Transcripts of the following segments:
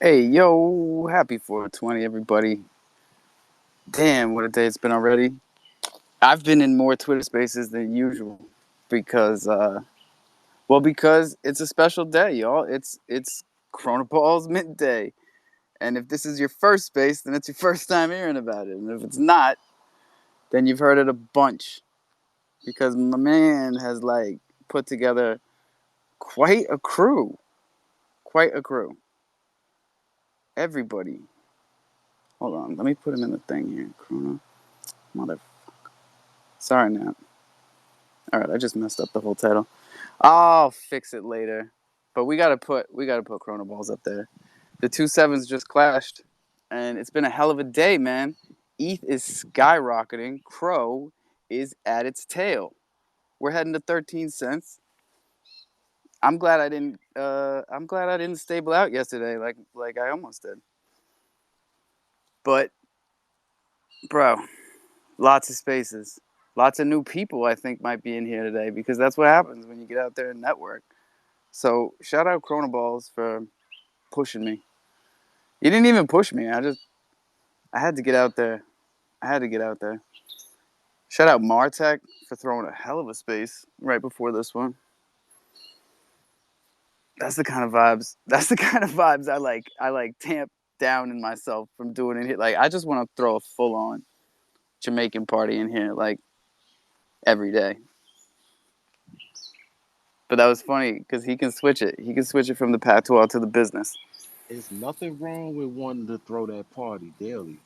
Hey, yo, happy 420, everybody. Damn, what a day it's been already. I've been in more Twitter spaces than usual because, because it's a special day, y'all. It's Chronoballs midday. And if this is your first space, then it's your first time hearing about it. And if it's not, then you've heard it a bunch because my man has, put together quite a crew. Quite a crew. Everybody. Hold on, let me put him in the thing here. Chrono. Mother. Sorry, Nat. All right, I just messed up the whole title. I'll fix it later. But we gotta put Chrono Balls up there. The two sevens just clashed, and it's been a hell of a day, man. ETH is skyrocketing. Crow is at its tail. We're heading to 13 cents. I'm glad I didn't. I'm glad I didn't stable out yesterday, like I almost did. But bro, lots of spaces, lots of new people. I think might be in here today because that's what happens when you get out there and network. So shout out Chronoballs for pushing me. You didn't even push me. I had to get out there. I had to get out there. Shout out Martech for throwing a hell of a space right before this one. That's the kind of vibes. That's the kind of vibes I like tamp down in myself from doing it here. Like I just want to throw a full on Jamaican party in here like every day. But that was funny because he can switch it. He can switch it from the patois to the business. It's nothing wrong with wanting to throw that party daily.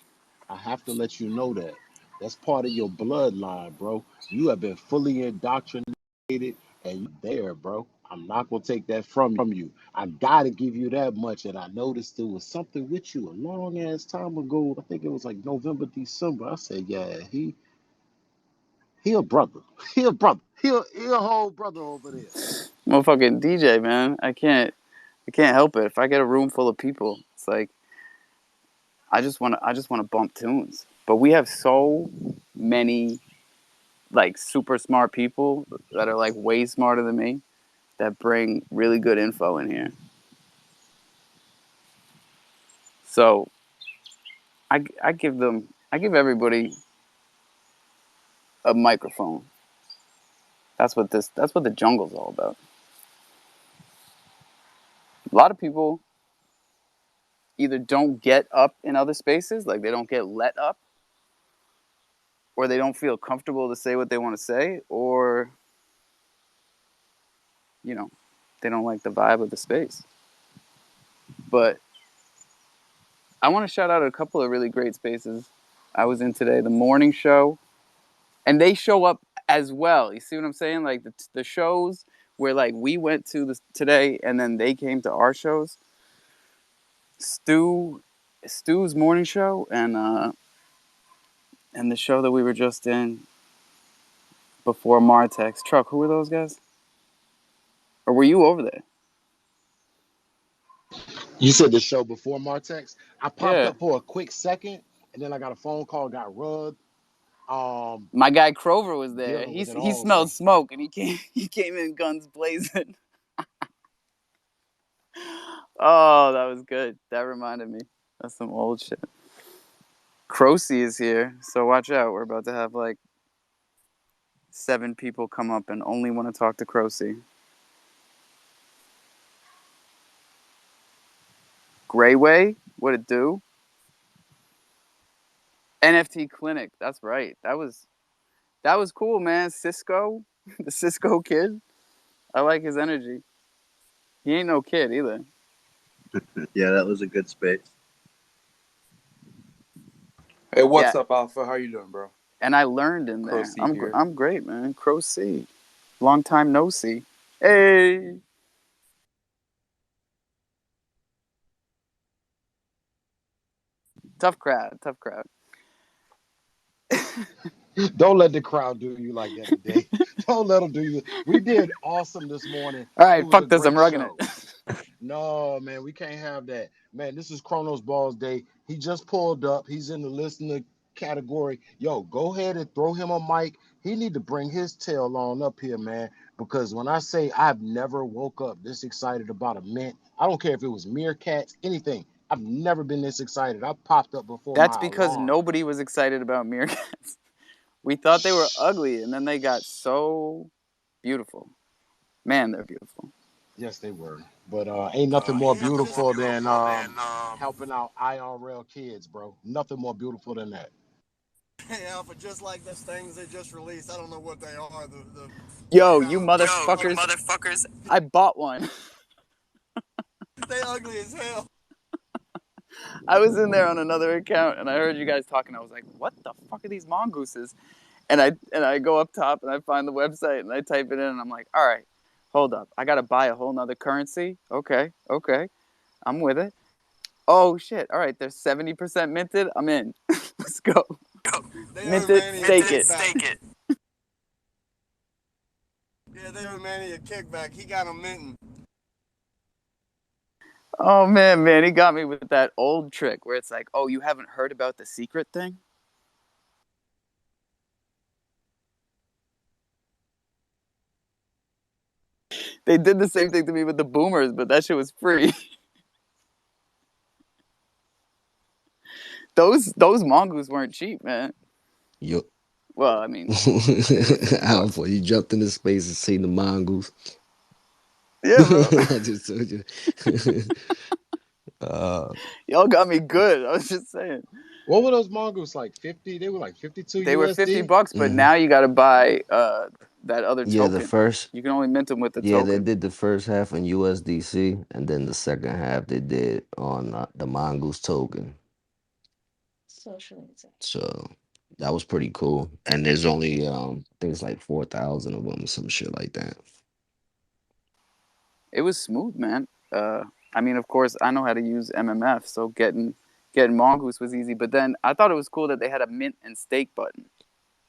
I have to let you know that. That's part of your bloodline, bro. You have been fully indoctrinated and you there, bro. I'm not gonna take that from you. I gotta give you that much. And I noticed there was something with you a long ass time ago. I think it was like November, December. I said, yeah, he a brother. He a brother. He a whole brother over there. Motherfucking DJ, man. I can't help it. If I get a room full of people, it's like I just wanna bump tunes. But we have so many like super smart people that are like way smarter than me that bring really good info in here. So I give everybody a microphone. That's what the jungle's all about. A lot of people either don't get up in other spaces, like they don't get let up, or they don't feel comfortable to say what they want to say, or you know, they don't like the vibe of the space. But I want to shout out a couple of really great spaces I was in today. The morning show, and they show up as well. You see what I'm saying? Like the shows where like we went to today, and then they came to our shows. Stu, Stu's morning show, and the show that we were just in before Martex. Truck, who were those guys? Or were you over there? You said the show before Martex. I popped Yeah, up for a quick second, and then I got a phone call, got rugged. Um, my guy Crover was there. Dealing He with it he all, smelled bro. smoke, and he came he came in guns blazing. Oh, that was good. That reminded me. That's some old shit. Crocy is here, so watch out. We're about to have like 7 people come up and only want to talk to Crocy. Grayway, what it do? NFT Clinic. That's right. That was cool, man. Cisco, the Cisco kid. I like his energy. He ain't no kid either. Yeah, that was a good space. Hey, Yeah, what's up, Alpha? How you doing, bro? and I learned in Crow there. C I'm here. I'm great, man. Crow C, long time no see. Hey, tough crowd, tough crowd. Don't let the crowd do you like that today. Don't let them do you. We did awesome this morning. All It right, was a fuck this. I'm great rugging it. show. No, man, we can't have that. Man, this is Chronos Balls Day. He just pulled up. He's in the listener category. Yo, go ahead and throw him a mic. He need to bring his tail on up here, man. Because when I say I've never woke up this excited about a mint, I don't care if it was meerkats, anything. I've never been this excited. I popped up before That's my because alarm. nobody was excited about meerkats. We thought they were ugly, and then they got so beautiful. Man, they're beautiful. Yes, they were. But ain't nothing more beautiful than helping out IRL kids, bro. Nothing more beautiful than that. Yo, you motherfuckers. I bought one. I was in there on another account, and I heard you guys talking. I was like, what the fuck are these mongooses? And I go up top, and I find the website, and I type it in, and I'm like, all right, hold up. I got to buy a whole nother currency? Okay. I'm with it. Oh, shit. All right, they're 70% minted. I'm in. Let's go. Mint it, stake it. Oh, man, he got me with that old trick where it's like, oh, you haven't heard about the secret thing? They did the same thing to me with the boomers, but that shit was free. Those mongoose weren't cheap, man. Yo, Well, I mean, Alpha, you jumped into space and seen the mongoose. yeah, bro. I just told you. uh, Y'all got me good. I was just saying. What were those mongoose like? 50? They were like 52 They were USD. $50, but mhm. now you got to buy that other Yeah, the token. first, You can only mint them with the yeah, they token. did the first half on USDC, and then the second half they did on the mongoose token. So that was pretty cool. And there's only, I think it's like 4,000 of them, some shit like that. It was smooth, man. I mean, of course, I know how to use MMF, so getting mongoose was easy. But then I thought it was cool that they had a mint and stake button,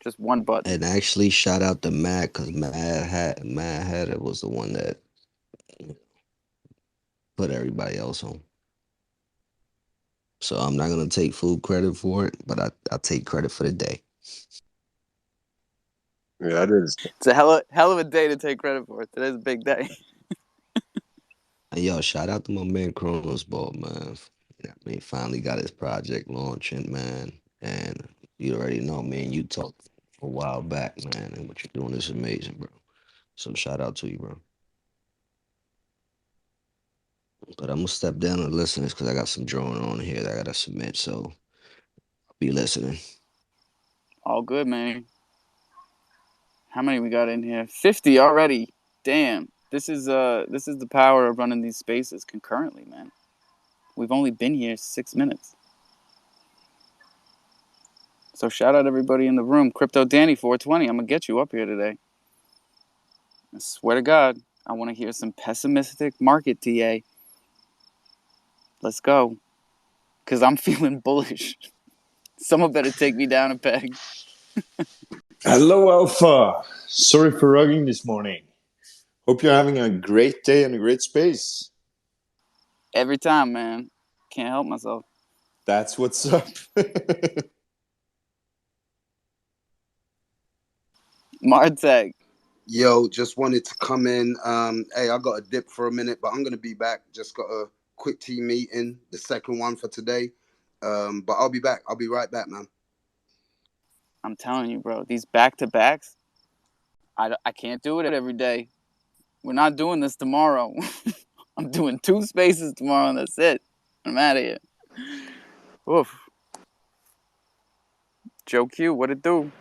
just one button. And actually, shout out to Matt because Matt Hatter was the one that put everybody else on. So I'm not gonna take full credit for it, but I take credit for the day. Yeah, I did. It's a hell of a day to take credit for. Today's a big day. And yo, shout out to my man Kronos Ball, man. I mean, finally got his project launching, man. And you already know, man, you talked a while back, man, and what you're doing is amazing, bro. So shout out to you, bro. But I'm gonna step down and listen because I got some drawing on here that I gotta submit. So I'll be listening. All good, man. How many we got in here? 50 already. Damn. This is the power of running these spaces concurrently, man. We've only been here 6 minutes. So shout out everybody in the room. Crypto Danny 420. I'm gonna get you up here today. I swear to God, I want to hear some pessimistic market TA. Let's go. Cause I'm feeling bullish. Someone better take me down a peg. Hello, Alpha. Sorry for rugging this morning. Hope you're having a great day and a great space. Every time, man. Can't help myself. That's what's up. Martech. Yo, just wanted to come in. Hey, I got a dip for a minute, but I'm gonna be back. Just got a quick team meeting, the second one for today. But I'll be back. I'll be right back, man. I'm telling you, bro. These back-to-backs, I can't do it every day. We're not doing this tomorrow. I'm doing 2 spaces tomorrow, and that's it. I'm out of here. Oof. Joe Q, what it do?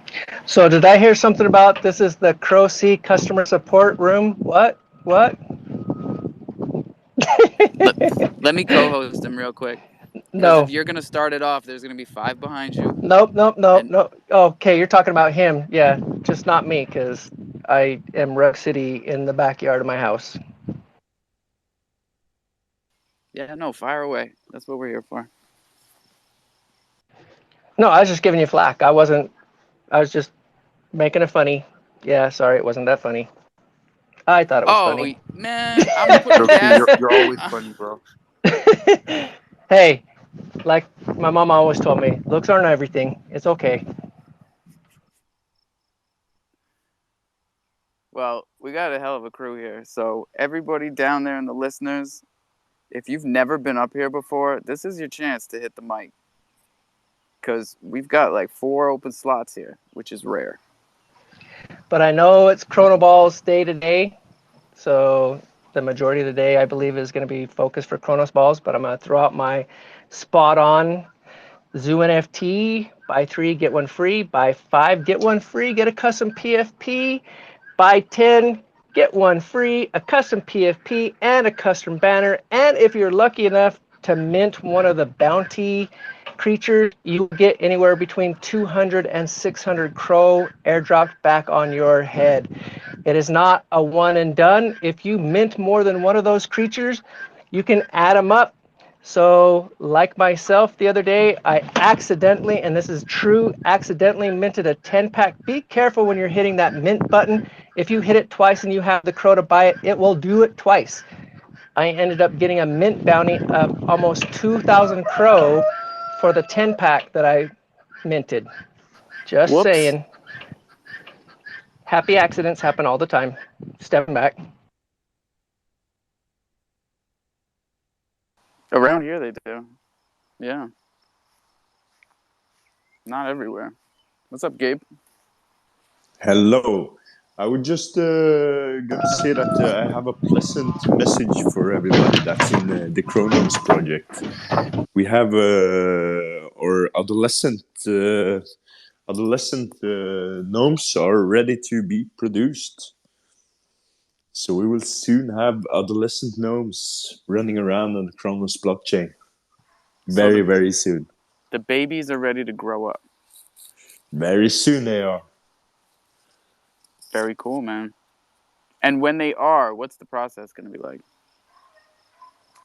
So did I hear something about this is the Crow C customer support room? What? What? Let me co-host him real quick. Because if No. you're going to start it off, there's going to be 5 behind you. Nope. And No. Okay, you're talking about him. Yeah, just not me, because I am Rec City in the backyard of my house. yeah, no, fire away. That's what we're here for. No, I was just giving you flack. I was just making it funny. Yeah, sorry, it wasn't that funny. I thought it was Oh, funny. man, I'm putting Loki, gas. you're always funny, bro. Hey, like my mom always told me, looks aren't everything. It's okay. Well, we got a hell of a crew here. So everybody down there and the listeners, if you've never been up here before, this is your chance to hit the mic. Because we've got like 4 open slots here, which is rare. But I know it's Chronoball's day to day, so the majority of the day I believe is going to be focused for Chronos Balls. But I'm going to throw out my spot on Zoo NFT. Buy 3, get 1 free. Buy 5, get 1 free. Get a custom PFP. Buy 10, get 1 free. A custom PFP and a custom banner. And if you're lucky enough to mint one of the bounty creatures, you get anywhere between 200 and 600 crow airdropped back on your head. It is not a one and done. If you mint more than one of those creatures, you can add them up. So like myself the other day, I accidentally, and this is true, accidentally minted a 10-pack. Be careful when you're hitting that mint button. If you hit it twice and you have the crow to buy it, it will do it twice. I ended up getting a mint bounty of almost 2,000 crow for the 10-pack that I minted. Just Whoops. saying. Happy accidents happen all the time. Stepping back. Around here they do. Yeah. Not everywhere. What's up, Gabe? Hello. I would just gonna say that I have a pleasant message for everybody that's in the Chronos project. We have our adolescent gnomes are ready to be produced. So we will soon have adolescent gnomes running around on the Chronos blockchain. Very soon. The babies are ready to grow up. Very soon they are. Very cool, man. And when they are, what's the process going to be like?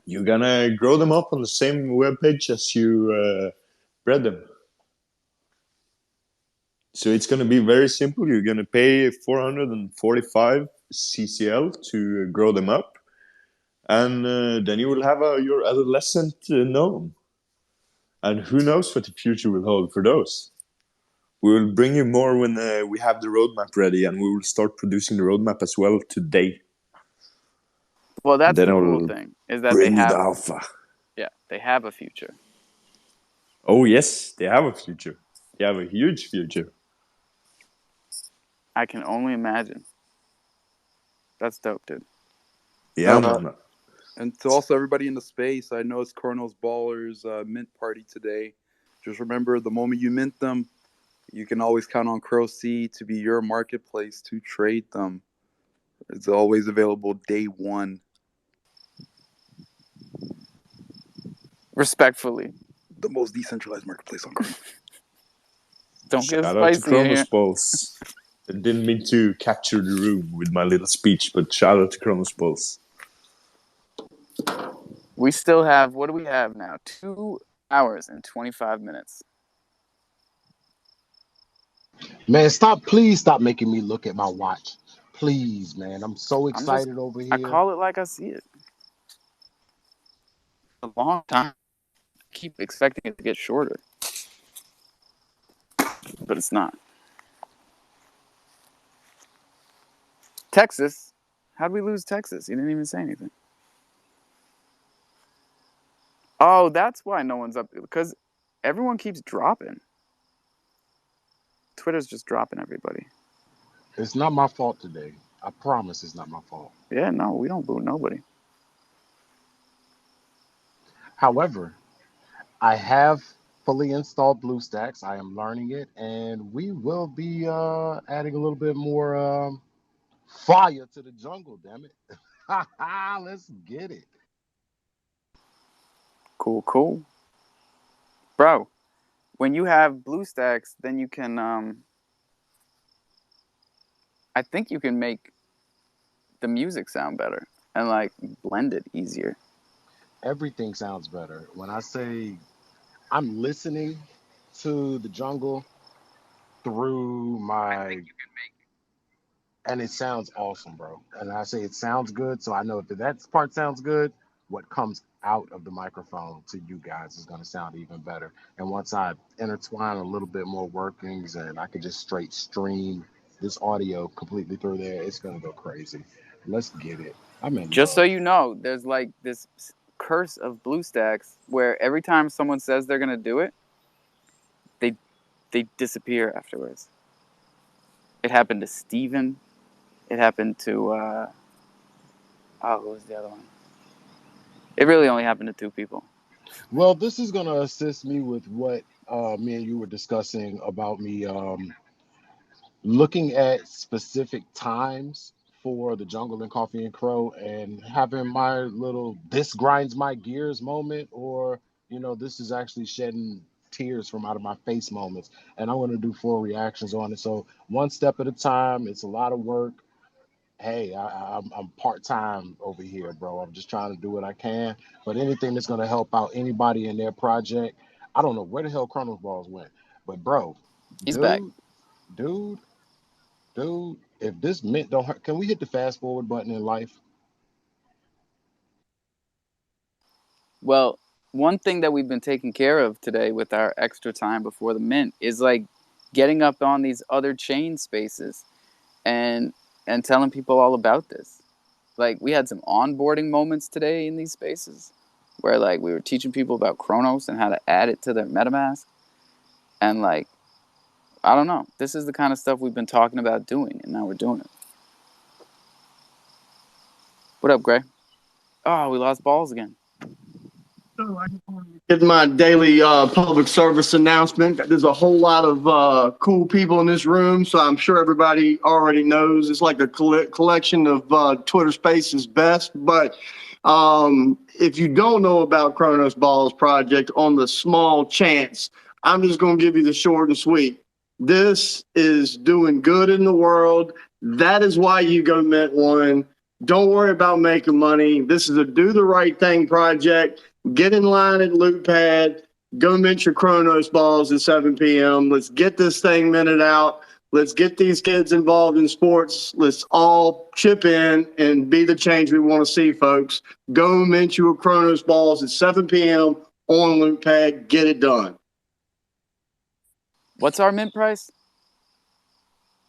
You're gonna grow them up on the same webpage as you bred them. So it's gonna be very simple. You're gonna pay 445 CCL to grow them up, and then you will have your adolescent gnome. And who knows what the future will hold for those. We will bring you more when we have the roadmap ready, and we will start producing the roadmap as well today. Well, that's the cool thing, is that bring you the alpha. Yeah, they have a future. Oh yes, they have a future. They have a huge future. I can only imagine. That's dope, dude. Yeah, man. And to also everybody in the space, I know it's Chronos Ballers mint party today. Just remember, the moment you mint them, you can always count on CrowC to be your marketplace to trade them. It's always available day 1. Respectfully. The most decentralized marketplace on Chronos. Don't get Shout spicy out to Chronos here. Balls. I didn't mean to capture the room with my little speech, but shout out to Chronos Balls. We still have, what do we have now? 2 hours and 25 minutes. Man, please stop making me look at my watch. Please, man. I'm so excited over here. I call it like I see it. A long time. I keep expecting it to get shorter. But it's not. Texas? How'd we lose Texas? You didn't even say anything. Oh, that's why no one's up. Because everyone keeps dropping. Twitter's just dropping everybody. It's not my fault today. I promise it's not my fault. Yeah, no, we don't boo nobody. However, I have fully installed BlueStacks. I am learning it, and we will be adding a little bit more fire to the jungle, damn it. Let's get it. Cool. Bro, when you have BlueStacks, then you can, I think you can make the music sound better and like blend it easier. Everything sounds better. When I say I'm listening to the jungle through my, and it sounds awesome, bro. And I say it sounds good, so I know if that part sounds good, what comes out of the microphone to you guys is going to sound even better. And once I intertwine a little bit more workings and I can just straight stream this audio completely through there, it's going to go crazy. Let's get it. I'm in Just love. so you know, there's like this curse of BlueStacks where every time someone says they're going to do it, they disappear afterwards. It happened to Steven. It happened to, who was the other one? It really only happened to 2 people. Well, this is going to assist me with what me and you were discussing about me looking at specific times for the Jungle and Coffee and Crow and having my little this grinds my gears moment, or this is actually shedding tears from out of my face moments. And I want to do 4 reactions on it. So one step at a time. It's a lot of work. Hey, I'm part-time over here, bro. I'm just trying to do what I can. But anything that's going to help out anybody in their project. I don't know where the hell Chronos Balls went, but bro, He's back. dude, dude, if this mint don't hurt, can we hit the fast forward button in life? Well, one thing that we've been taking care of today with our extra time before the mint is like getting up on these other chain spaces and telling people all about this. Like we had some onboarding moments today in these spaces where like we were teaching people about Chronos and how to add it to their MetaMask. And like, I don't know. This is the kind of stuff we've been talking about doing, and now we're doing it. What up, Gray? Oh, we lost balls again. It's my daily public service announcement. There's a whole lot of cool people in this room, so I'm sure everybody already knows. It's like a collection of Twitter Spaces best. But if you don't know about Kronos Balls Project, on the small chance, I'm just going to give you the short and sweet. This is doing good in the world. That is why you go Mint One. Don't worry about making money. This is a do the right thing project. Get in line at Loot Pad. Go mint your Chronos Balls at 7 p.m. Let's get this thing minted out. Let's get these kids involved in sports. Let's all chip in and be the change we want to see, folks. Go mint your Chronos Balls at 7 p.m. on Loot Pad. Get it done. What's our mint price?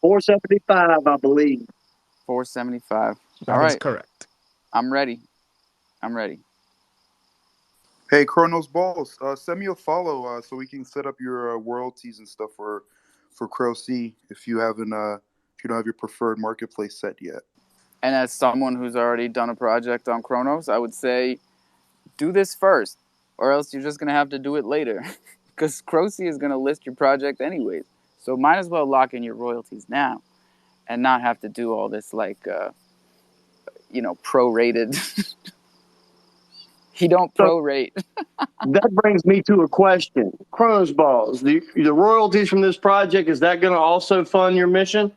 $4.75, I believe. $4.75. That All is right. correct. I'm ready. Hey, Chronos Balls, send me a follow so we can set up your royalties and stuff for Crow C if you don't have your preferred marketplace set yet. And as someone who's already done a project on Chronos, I would say do this first, or else you're just going to have to do it later. Because Crow C is going to list your project anyways. So might as well lock in your royalties now and not have to do all this prorated. He don't prorate. That brings me to a question. Chronos Balls, the royalties from this project, is that going to also fund your mission?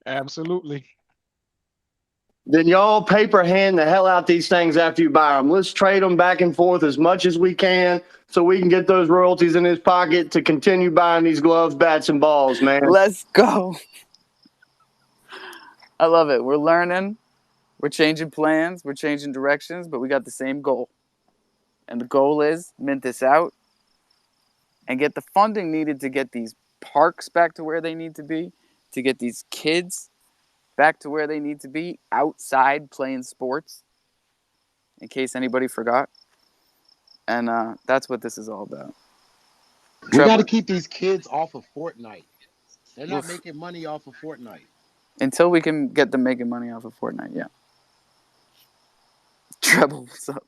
Absolutely. Then y'all paper hand the hell out these things after you buy them. Let's trade them back and forth as much as we can so we can get those royalties in his pocket to continue buying these gloves, bats, and balls, man. Let's go. I love it. We're learning. We're changing plans. We're changing directions, but we got the same goal. And the goal is mint this out and get the funding needed to get these parks back to where they need to be, to get these kids back to where they need to be, outside playing sports, in case anybody forgot. And that's what this is all about. We got to keep these kids off of Fortnite. They're not Oof. making money off of Fortnite. Until we can get them making money off of Fortnite, yeah. Treble, what's up?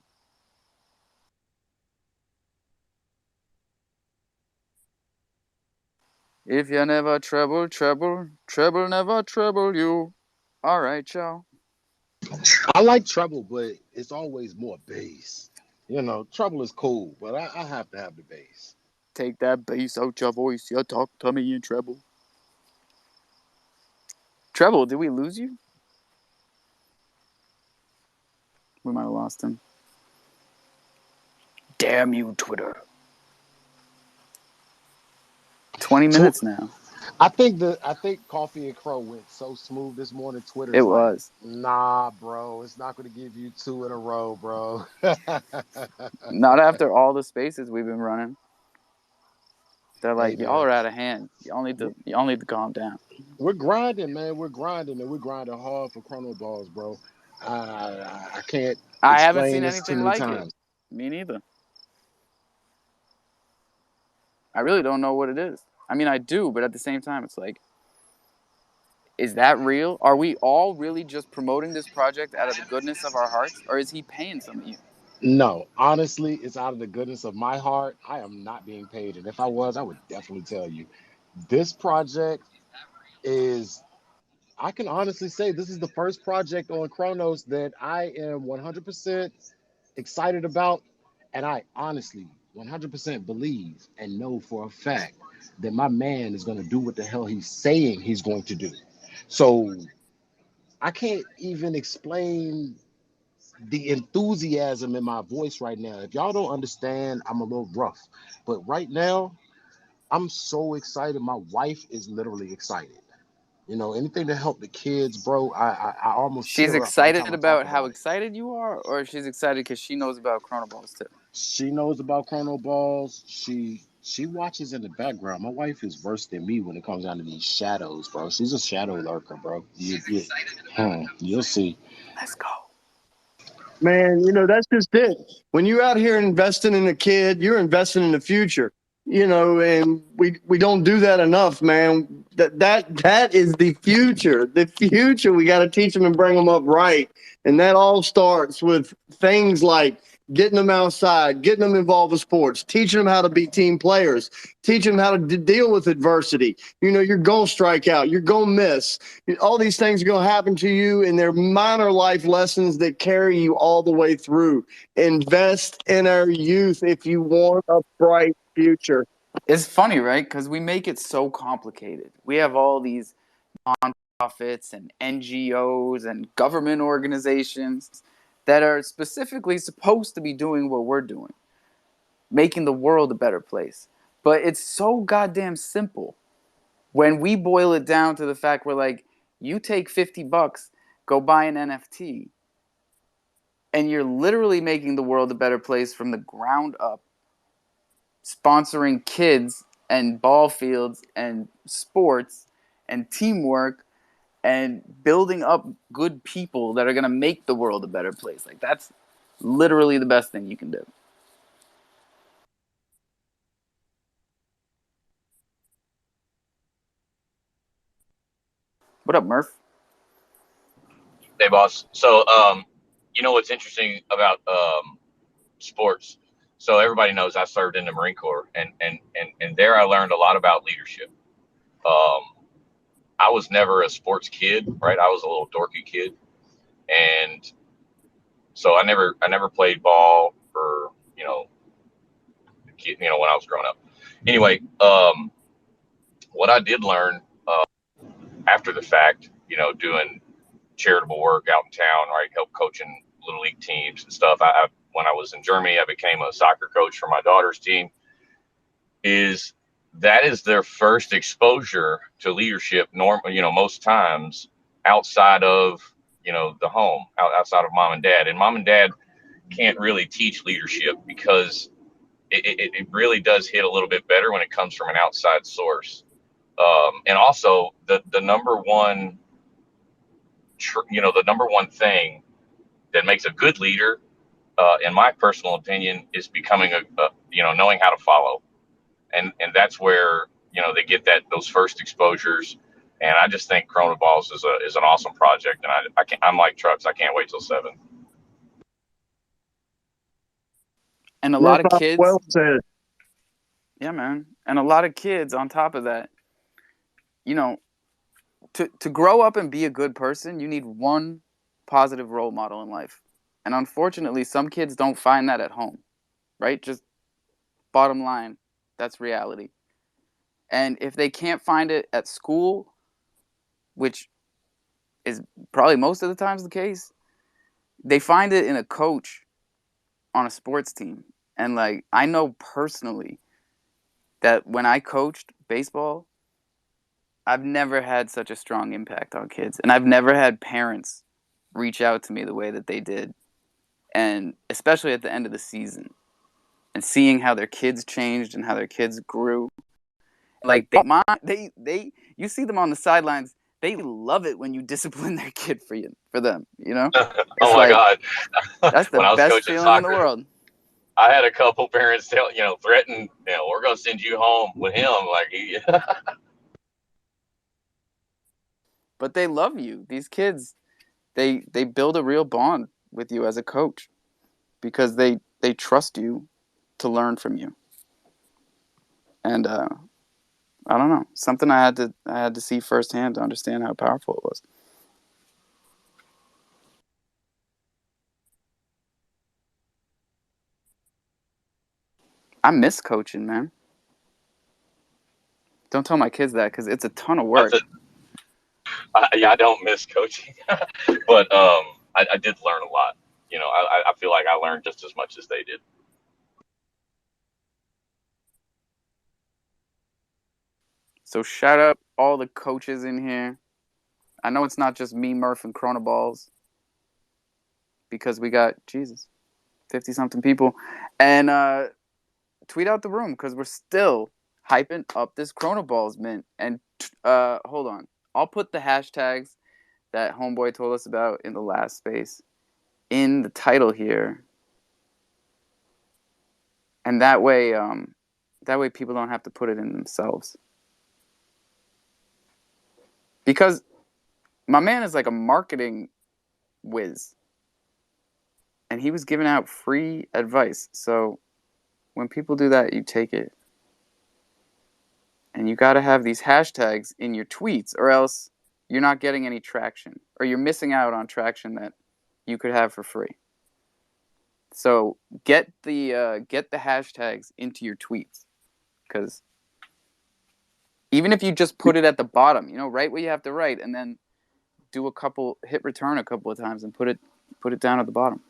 If you never treble, never trouble you. All right, y'all. I like treble, but it's always more bass. Treble is cool, but I have to have the bass. Take that bass out your voice. You talk to me in treble. Treble, did we lose you? We might have lost him. Damn you, Twitter. 20 minutes now. I think Coffee and Crow went so smooth this morning. Twitter's It was. Nah, bro, it's not going to give you 2 in a row, bro. Not after all the spaces we've been running. They're like, Hey, y'all are out of hand. Y'all need to calm down. We're grinding, man. We're grinding, and we're grinding hard for Chrono Balls, bro. I can't I haven't explain seen this too anything many like it. times. Me neither. I really don't know what it is. I mean, I do, but at the same time, it's like, is that real? Are we all really just promoting this project out of the goodness of our hearts, or is he paying some of you? No, honestly, it's out of the goodness of my heart. I am not being paid. And if I was, I would definitely tell you. This project is, I can honestly say, this is the first project on Chronos that I am 100% excited about. And I honestly 100% believe and know for a fact that my man is going to do what the hell he's saying he's going to do. So I can't even explain the enthusiasm in my voice right now. If y'all don't understand, I'm a little rough. But right now, I'm so excited. My wife is literally excited. You know, anything to help the kids, bro. I almost She's tear up every excited time I talk about how about it. excited you are, or she's excited because she knows about Chronoballs too? She knows about Chrono Balls. She watches in the background. My wife is worse than me when it comes down to these shadows, bro. She's a shadow lurker, bro. You'll see. Let's go. Man, that's just it. When you're out here investing in a kid, you're investing in the future. And we don't do that enough, man. That is the future. The future. We got to teach them and bring them up right. And that all starts with things like getting them outside, getting them involved with sports, teaching them how to be team players, teaching them how to deal with adversity. You're going to strike out, you're going to miss. All these things are going to happen to you, and they're minor life lessons that carry you all the way through. Invest in our youth if you want a bright future. It's funny, right? Because we make it so complicated. We have all these nonprofits and NGOs and government organizations that are specifically supposed to be doing what we're doing, making the world a better place. But it's so goddamn simple. When we boil it down to the fact we're like, you take $50, go buy an NFT, and you're literally making the world a better place from the ground up, sponsoring kids and ball fields and sports and teamwork and building up good people that are going to make the world a better place. Like, that's literally the best thing you can do. What up, Murph? Hey, boss. So, you know what's interesting about sports? So everybody knows I served in the Marine Corps, and there I learned a lot about leadership. Um, I was never a sports kid, right? I was a little dorky kid, and so I never played ball for when I was growing up. Anyway, what I did learn after the fact, doing charitable work out in town, right? Help coaching little league teams and stuff. When I was in Germany, I became a soccer coach for my daughter's team. That is their first exposure to leadership? Most times outside of the home, outside of mom and dad. And mom and dad can't really teach leadership because it really does hit a little bit better when it comes from an outside source. And also the number one the number one thing that makes a good leader, in my personal opinion, is becoming knowing how to follow, and that's where they get those first exposures. And I just think Corona Balls is an awesome project, and I'm like Trucks. I can't wait till 7. And a lot Murph, of kids, well said. yeah, man. And a lot of kids on top of that, you know, to grow up and be a good person, you need one positive role model in life. And unfortunately, some kids don't find that at home, right? Just bottom line, that's reality. And if they can't find it at school, which is probably most of the times the case, they find it in a coach on a sports team. And like, I know personally that when I coached baseball, I've never had such a strong impact on kids. And I've never had parents reach out to me the way that they did. And especially at the end of the season and seeing how their kids changed and how their kids grew. Like, you see them on the sidelines they love it when you discipline their kid for them. You know, it's Oh my like God. that's the When I was best coaching feeling in the soccer, world. I had a couple parents tell, threaten, we're going to send you home with him. Like, But they love you. These kids, they build a real bond with you as a coach because they trust you to learn from you. And I don't know, something I had to see firsthand to understand how powerful it was. I miss coaching, man. Don't tell my kids that because it's a ton of I work. said, yeah, I don't miss coaching, but I did learn a lot. I feel like I learned just as much as they did. So shout out all the coaches in here. I know it's not just me, Murph, and Chronoballs because we got Jesus, 50 something people, and tweet out the room because we're still hyping up this Chronoballs mint. And hold on, I'll put the hashtags that Homeboy told us about in the last space in the title here, and that way people don't have to put it in themselves. Because my man is like a marketing whiz, and he was giving out free advice. So when people do that, you take it. And you got to have these hashtags in your tweets, or else you're not getting any traction, or you're missing out on traction that you could have for free. So get the hashtags into your tweets, because even if you just put it at the bottom, write what you have to write, and then hit return a couple of times, and put it down at the bottom.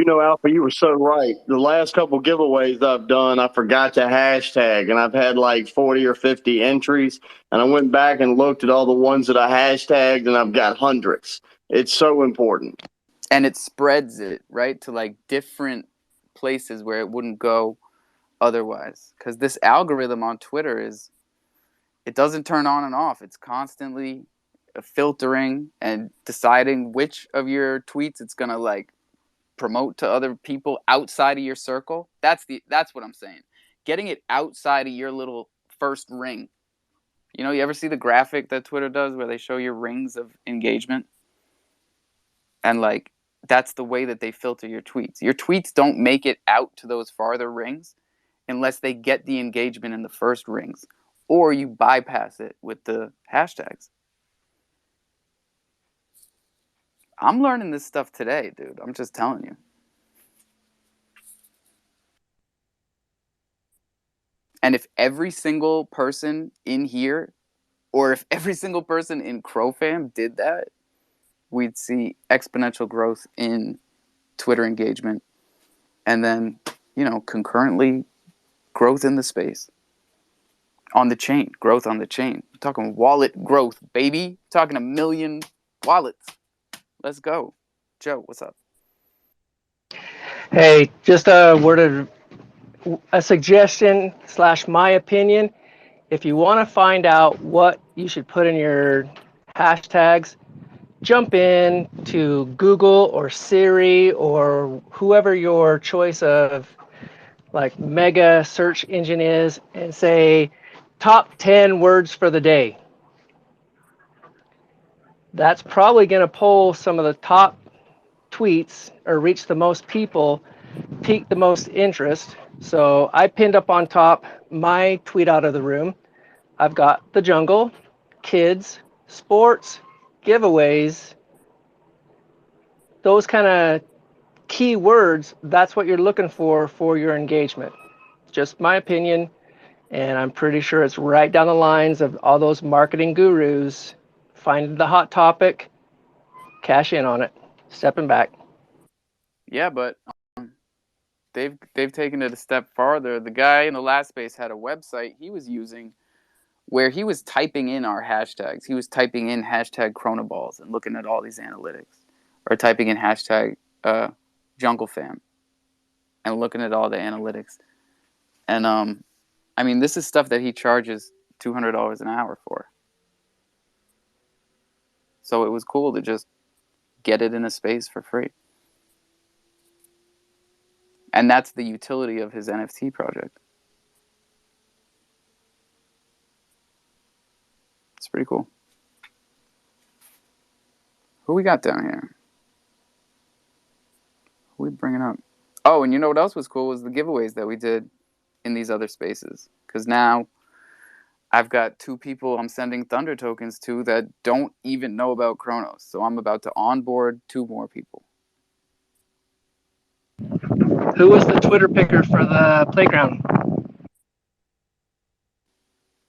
Alpha, you were so right. The last couple giveaways I've done, I forgot to hashtag, and I've had like 40 or 50 entries. And I went back and looked at all the ones that I hashtagged, and I've got hundreds. It's so important. And it spreads it, right, to like different places where it wouldn't go otherwise. Because this algorithm on Twitter it doesn't turn on and off. It's constantly filtering and deciding which of your tweets it's going to like promote to other people outside of your circle. That's what I'm saying. Getting it outside of your little first ring. You ever see the graphic that Twitter does where they show your rings of engagement? And like that's the way that they filter your tweets. Your tweets don't make it out to those farther rings unless they get the engagement in the first rings, or you bypass it with the hashtags. I'm learning this stuff today, dude. I'm just telling you. And if every single person in here, or if every single person in crofam did that, we'd see exponential growth in Twitter engagement, and then, concurrently growth in the space. On the chain, growth on the chain. I'm talking wallet growth, baby. I'm talking 1 million wallets. Let's go. Joe, what's up? Hey, just a suggestion / my opinion. If you want to find out what you should put in your hashtags, jump in to Google or Siri or whoever your choice of like mega search engine is, and say top 10 words for the day. That's probably going to pull some of the top tweets or reach the most people, pique the most interest. So I pinned up on top my tweet out of the room. I've got the jungle, kids, sports, giveaways, those kind of key words. That's what you're looking for your engagement. Just my opinion, and I'm pretty sure it's right down the lines of all those marketing gurus. Find the hot topic, cash in on it. Stepping back. Yeah, but they've taken it a step farther. The guy in the last space had a website he was using where he was typing in our hashtags. He was typing in hashtag Chronoballs and looking at all these analytics, or typing in hashtag junglefam and looking at all the analytics. And I mean, this is stuff that he charges $200 an hour for. So it was cool to just get it in a space for free. And that's the utility of his NFT project. It's pretty cool. Who we got down here? Who we bringing up? Oh, and you know what else was cool was the giveaways that we did in these other spaces. Because now I've got 2 people I'm sending Thunder tokens to that don't even know about Chronos. So I'm about to onboard 2 more people. Who was the Twitter picker for the playground?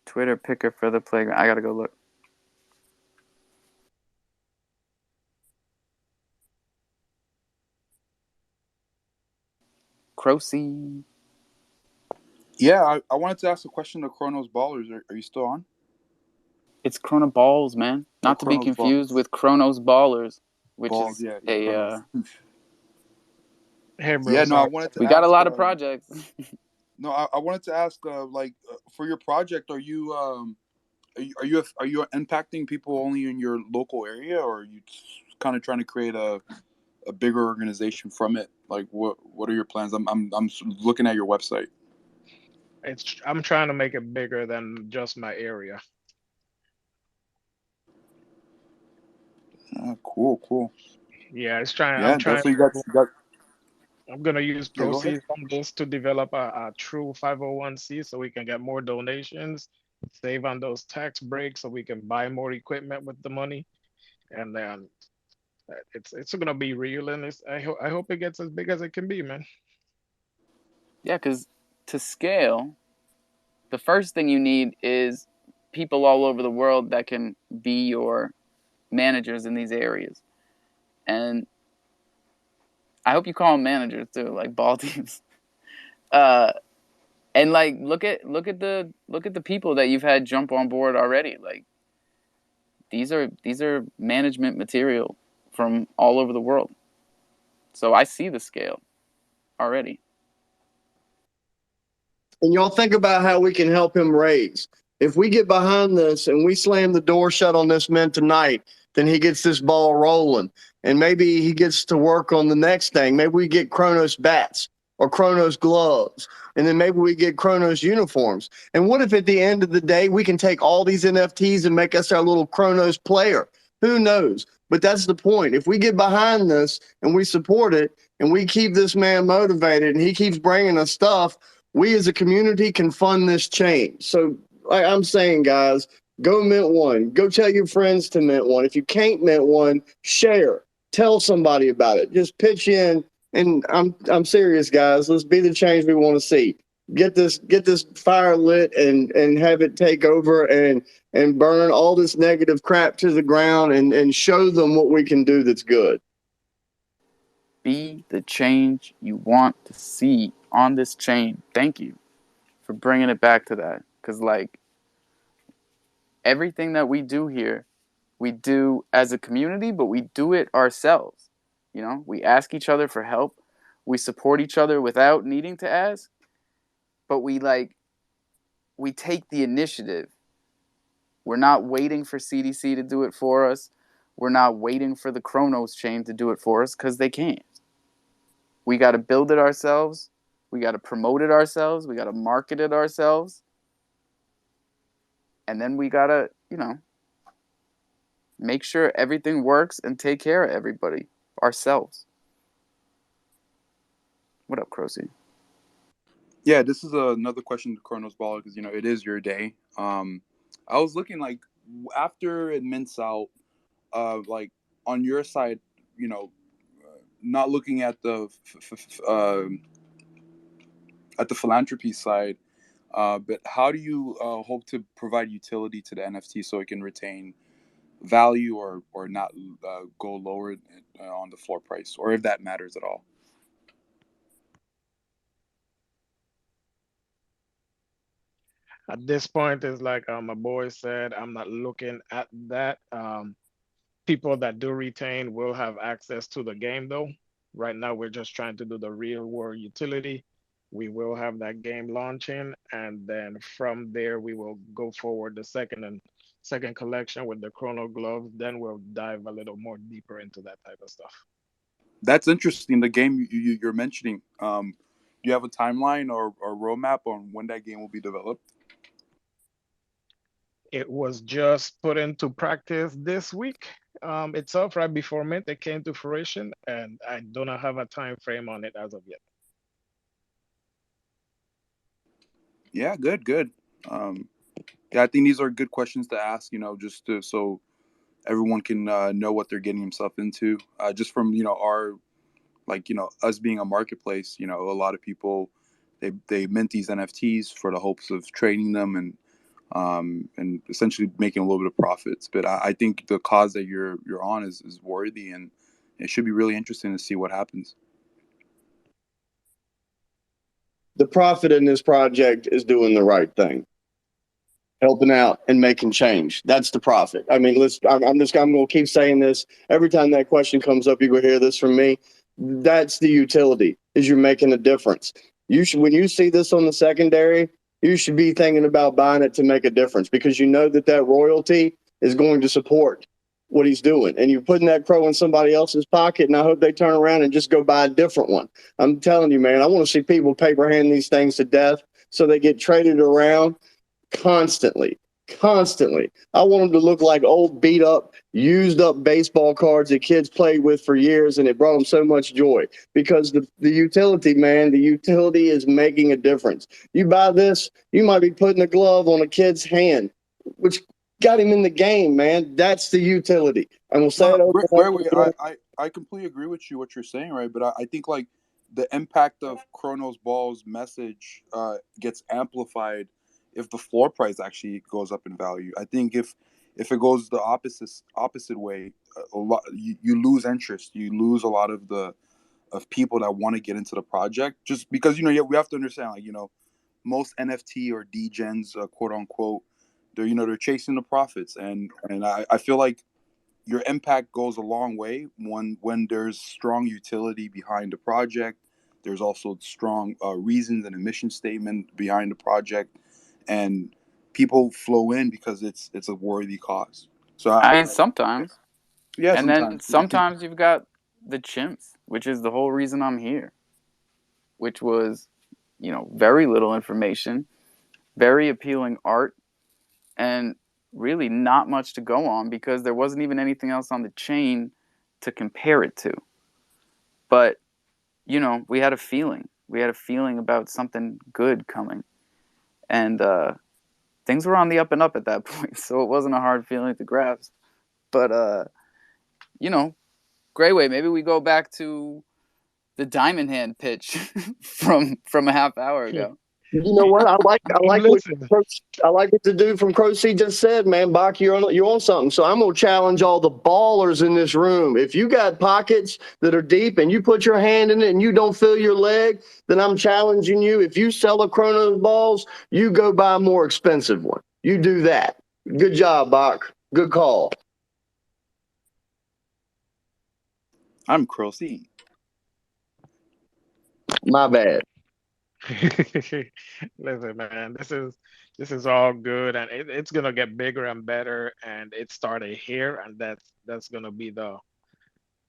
Twitter picker for the playground. I gotta go look. Crocy. Yeah, I wanted to ask a question to Chronos Ballers. Are you still on? It's Chrono Balls, man. Not to be Chronos confused with Chronos Ballers, which Balls, is yeah, a. Chronos. Hey, bro. Yeah, no, I Sorry. wanted to We ask. got a lot of projects. No, I wanted to ask, for your project, are you impacting people only in your local area, or are you kind of trying to create a bigger organization from it? Like, what are your plans? I'm looking at your website. I'm trying to make it bigger than just my area. Cool. Yeah, Yeah, I'm trying definitely to. got. I'm gonna use Yeah, go ahead. proceeds from this to develop a true 501c so we can get more donations, save on those tax breaks so we can buy more equipment with the money. And then it's gonna be real, and I hope it gets as big as it can be, man. Yeah, because to scale, the first thing you need is people all over the world that can be your managers in these areas. And I hope you call them managers too, like ball teams. And like look at the people that you've had jump on board already. Like these are management material from all over the world. So I see the scale already. And y'all think about how we can help him raise. If we get behind this and we slam the door shut on this man tonight, then he gets this ball rolling. And maybe he gets to work on the next thing. Maybe we get Kronos bats or Kronos gloves. And then maybe we get Kronos uniforms. And what if at the end of the day, we can take all these NFTs and make us our little Kronos player? Who knows? But that's the point. If we get behind this and we support it and we keep this man motivated and he keeps bringing us stuff, we as a community can fund this change. So like I'm saying, guys, go mint one. Go tell your friends to mint one. If you can't mint one, share. Tell somebody about it. Just pitch in. And I'm serious, guys. Let's be the change we want to see. Get this fire lit and have it take over and burn all this negative crap to the ground and show them what we can do that's good. Be the change you want to see on this chain. Thank you for bringing it back to that. Because, like, everything that we do here, we do as a community, but we do it ourselves. You know, we ask each other for help. We support each other without needing to ask. But we take the initiative. We're not waiting for CDC to do it for us. We're not waiting for the Chronos chain to do it for us because they can't. We got to build it ourselves. We got to promote it ourselves. We got to market it ourselves. And then we got to, make sure everything works and take care of everybody ourselves. What up, Crocy? Yeah, this is another question to Chronos Baller because it is your day. I was looking like after it mints out, like on your side, not looking at the philanthropy side, but how do you hope to provide utility to the NFT so it can retain value or not go lower on the floor price, or if that matters at all? At this point, it's like my boy said, I'm not looking at that. People that do retain will have access to the game though. Right now, we're just trying to do the real world utility. We will have that game launching, and then from there, we will go forward the second and second collection with the chrono gloves. Then we'll dive a little more deeper into that type of stuff. That's interesting. The game you're mentioning. Do you have a timeline or roadmap on when that game will be developed? It was just put into practice this week. It's up right before Mint. It came to fruition, and I do not have a time frame on it as of yet. Yeah, good, good. Yeah, I think these are good questions to ask. Just so everyone can know what they're getting themselves into. Just from our us being a marketplace. A lot of people they mint these NFTs for the hopes of trading them and essentially making a little bit of profits. But I think the cause that you're on is worthy, and it should be really interesting to see what happens. The profit in this project is doing the right thing, helping out and making change. That's the profit. I mean, I'm going to keep saying this every time that question comes up. You will hear this from me. That's the utility, is you're making a difference. When you see this on the secondary, you should be thinking about buying it to make a difference, because you know that royalty is going to support what he's doing. And you're putting that crow in somebody else's pocket, and I hope they turn around and just go buy a different one. I'm telling you, man, I want to see people paper hand these things to death so they get traded around constantly. I want them to look like old, beat up, used up baseball cards that kids played with for years, and it brought them so much joy, because the utility, man, the utility is making a difference. You buy this, you might be putting a glove on a kid's hand, which got him in the game, man. That's the utility. And we'll say it over and over again. I completely agree with you what you're saying, right? But I think like the impact of Chronos Ball's message gets amplified if the floor price actually goes up in value. I think if it goes the opposite way, a lot you lose interest. You lose a lot of people that want to get into the project, just because we have to understand, like, most NFT or degens, quote unquote, they're chasing the profits, and I feel like your impact goes a long way when there's strong utility behind the project. There's also strong reasons and a mission statement behind the project, and people flow in because it's a worthy cause. So I mean, sometimes. Yeah, And then sometimes. sometimes you've got the chimps, which is the whole reason I'm here, which was, very little information, very appealing art, and really not much to go on because there wasn't even anything else on the chain to compare it to. But, we had a feeling. We had a feeling about something good coming. And things were on the up and up at that point, so it wasn't a hard feeling to grasp. But, Greyway, maybe we go back to the diamond hand pitch from a half hour ago. You know what? I like Listen. what the dude from Crow Seed just said, man. Bach, you're on something. So I'm gonna challenge all the ballers in this room. If you got pockets that are deep and you put your hand in it and you don't feel your leg, then I'm challenging you. If you sell a Chronos balls, you go buy a more expensive one. You do that. Good job, Bach. Good call. I'm Crow Seed. My bad. Listen, man, this is all good, and it's gonna get bigger and better, and it started here, and that's gonna be the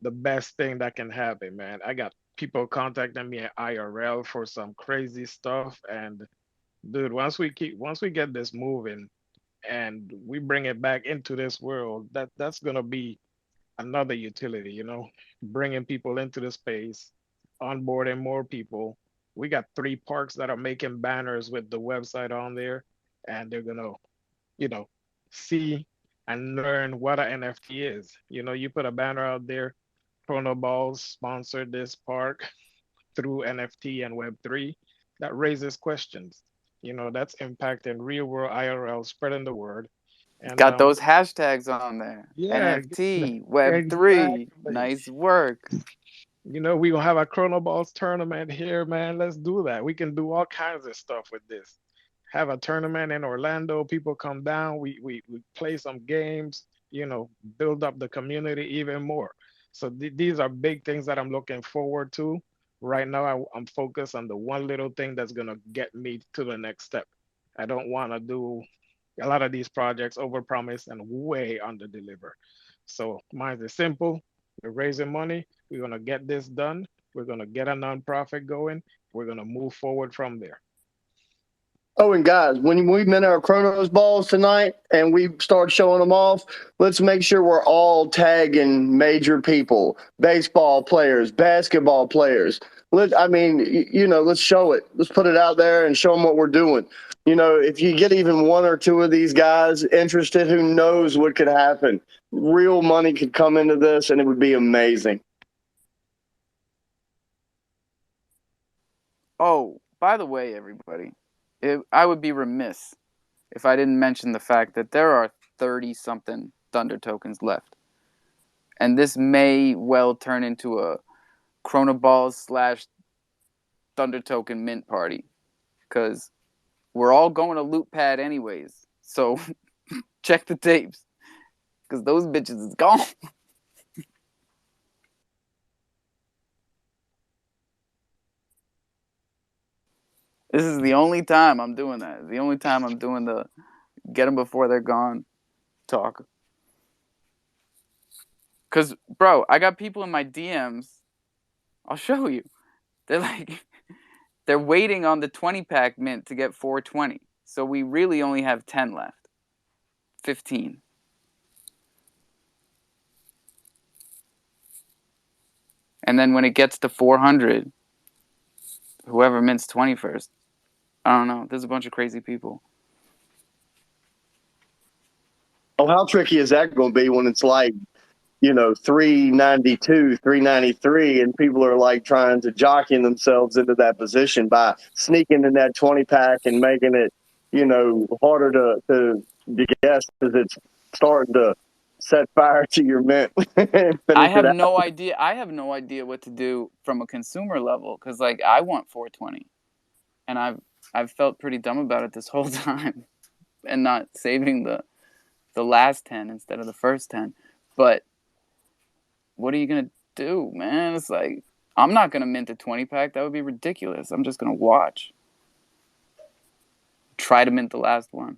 best thing that can happen, man. I got people contacting me at IRL for some crazy stuff, and dude, once we get this moving and we bring it back into this world, that's gonna be another utility, bringing people into the space, onboarding more people. We got 3 parks that are making banners with the website on there, and they're gonna, you know, see and learn what an NFT is. You put a banner out there, Chrono Balls sponsored this park through NFT and Web3. That raises questions. That's impacting real world IRL, spreading the word. And Got those hashtags on there. yeah, NFT, Web3, exactly. nice work. We gonna have a Chrono Balls tournament here, man. Let's do that. We can do all kinds of stuff with this. Have a tournament in Orlando. People come down. We play some games. Build up the community even more. So these are big things that I'm looking forward to. Right now, I'm focused on the one little thing that's gonna get me to the next step. I don't want to do a lot of these projects overpromise and way underdeliver. So mine is simple. We're raising money. We're gonna get this done. We're gonna get a nonprofit going. We're gonna move forward from there. Oh, and guys, when we mint our Chronos balls tonight and we start showing them off, let's make sure we're all tagging major people, baseball players, basketball players. Let's show it. Let's put it out there and show them what we're doing. If you get even one or two of these guys interested, who knows what could happen? Real money could come into this, and it would be amazing. Oh, by the way, everybody, I would be remiss if I didn't mention the fact that there are 30-something Thunder tokens left. And this may well turn into a Chronoballs / Thunder token mint party. Because we're all going to Loot Pad anyways. So check the tapes. Because those bitches is gone. This is the only time I'm doing that. The only time I'm doing the get them before they're gone talk. Because, bro, I got people in my DMs. I'll show you. They're waiting on the 20-pack mint to get 420. So we really only have 10 left. 15. And then when it gets to 400, whoever mints 20 first. I don't know. There's a bunch of crazy people. Oh, how tricky is that going to be when it's like, 392, 393, and people are like trying to jockey themselves into that position by sneaking in that 20 pack and making it, harder to guess because it's starting to set fire to your mint and I finish it have out. no idea. I have no idea what to do from a consumer level because, I want 420, and I've felt pretty dumb about it this whole time, and not saving the last 10 instead of the first 10. But what are you gonna do, man? It's like I'm not gonna mint a 20-pack. That would be ridiculous. I'm just gonna watch. Try to mint the last one.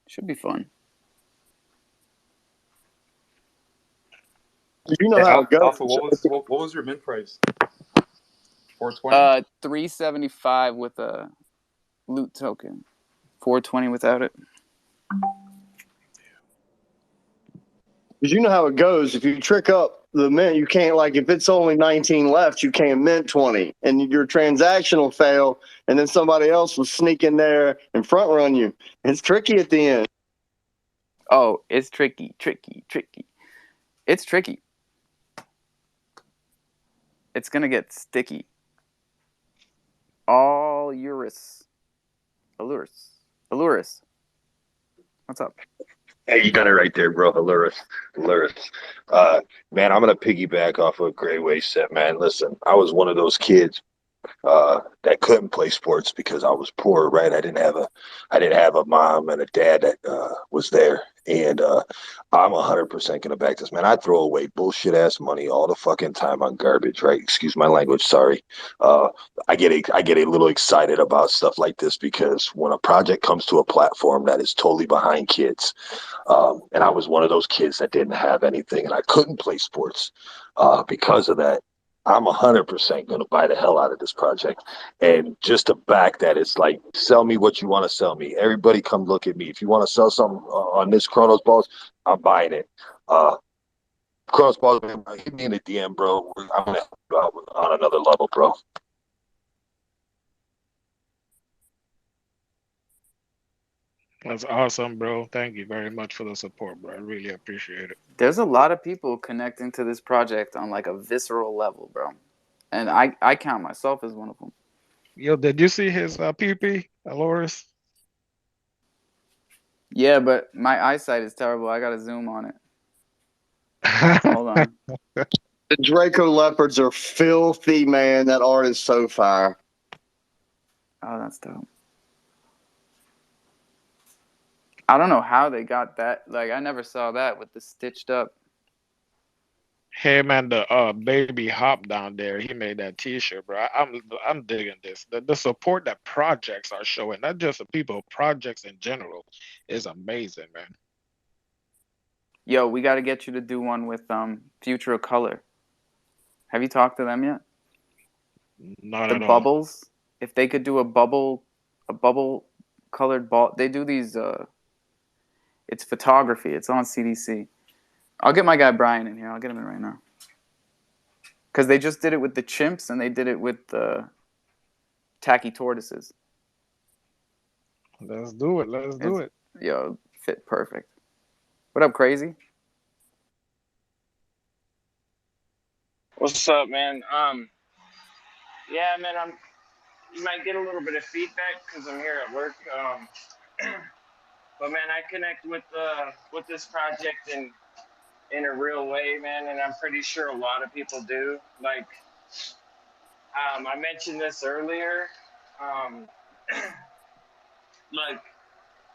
Should be fun. You know how it goes. Alpha, what was your mint price? 420. 375 with a loot token. 420 without it. Because you know how it goes. If you trick up the mint, you can't, if it's only 19 left, you can't mint 20. And your transaction will fail, and then somebody else will sneak in there and front run you. It's tricky at the end. Oh, it's tricky. It's tricky. It's going to get sticky. All Eurus. Allurus. What's up? Hey, you got it right there, bro. Hilarious. Man, I'm gonna piggyback off of Gray Way said, man. Listen, I was one of those kids that couldn't play sports because I was poor, right? I didn't have a mom and a dad that was there, and I'm 100% gonna back this, man. I throw away bullshit ass money all the fucking time on garbage, right? Excuse my language, sorry. Uh, I get a little excited about stuff like this because when a project comes to a platform that is totally behind kids, and I was one of those kids that didn't have anything, and I couldn't play sports because of that. I'm 100% going to buy the hell out of this project. And just to back that, it's like, sell me what you want to sell me. Everybody come look at me. If you want to sell something on this Chronos Balls, I'm buying it. Chronos Balls, man, hit me in the DM, bro. I'm going to help you out on another level, bro. That's awesome, bro. Thank you very much for the support, bro. I really appreciate it. There's a lot of people connecting to this project on a visceral level, bro. And I count myself as one of them. Yo, did you see his PP, Aloris? Yeah, but my eyesight is terrible. I gotta zoom on it. Hold on. The Draco Leopards are filthy, man. That art is so fire. Oh, that's dope. I don't know how they got that. I never saw that with the stitched up. Hey man, the baby hop down there, he made that T-shirt, bro. I'm digging this. The support that projects are showing, not just the people, projects in general, is amazing, man. Yo, we got to get you to do one with Future of Color. Have you talked to them yet? Not The at all. bubbles. If they could do a bubble colored ball, they do these. It's photography. It's on CDC. I'll get my guy Brian in here. I'll get him in right now. Because they just did it with the chimps and they did it with the tacky tortoises. Let's do it. Let's do It's, it. yo, fit perfect. What up, Crazy? What's up, man? Yeah, man. You might get a little bit of feedback because I'm here at work. But man, I connect with this project in a real way, man, and I'm pretty sure a lot of people do. Like, I mentioned this earlier. Um, like,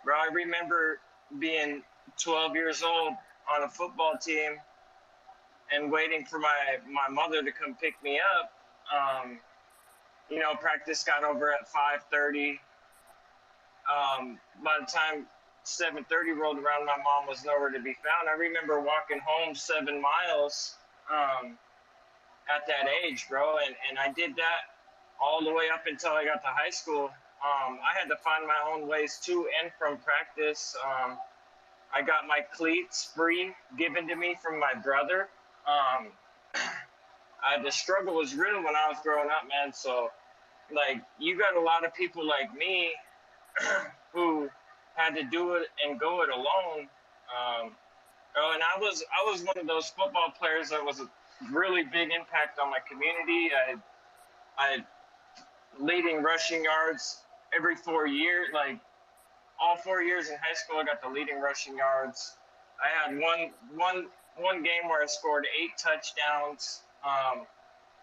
bro, I remember being 12 years old on a football team and waiting for my mother to come pick me up. Practice got over at 5:30. By the time 7:30 rolled around, my mom was nowhere to be found. I remember walking home 7 miles at that age, bro, and I did that all the way up until I got to high school. I had to find my own ways to and from practice. I got my cleats free, given to me from my brother. Um, the struggle was real when I was growing up, man. So, like, you got a lot of people like me who had to do it and go it alone. And I was one of those football players that was a really big impact on my community. I leading rushing yards every 4 years, like all 4 years in high school. I got the leading rushing yards. I had one game where I scored 8 touchdowns.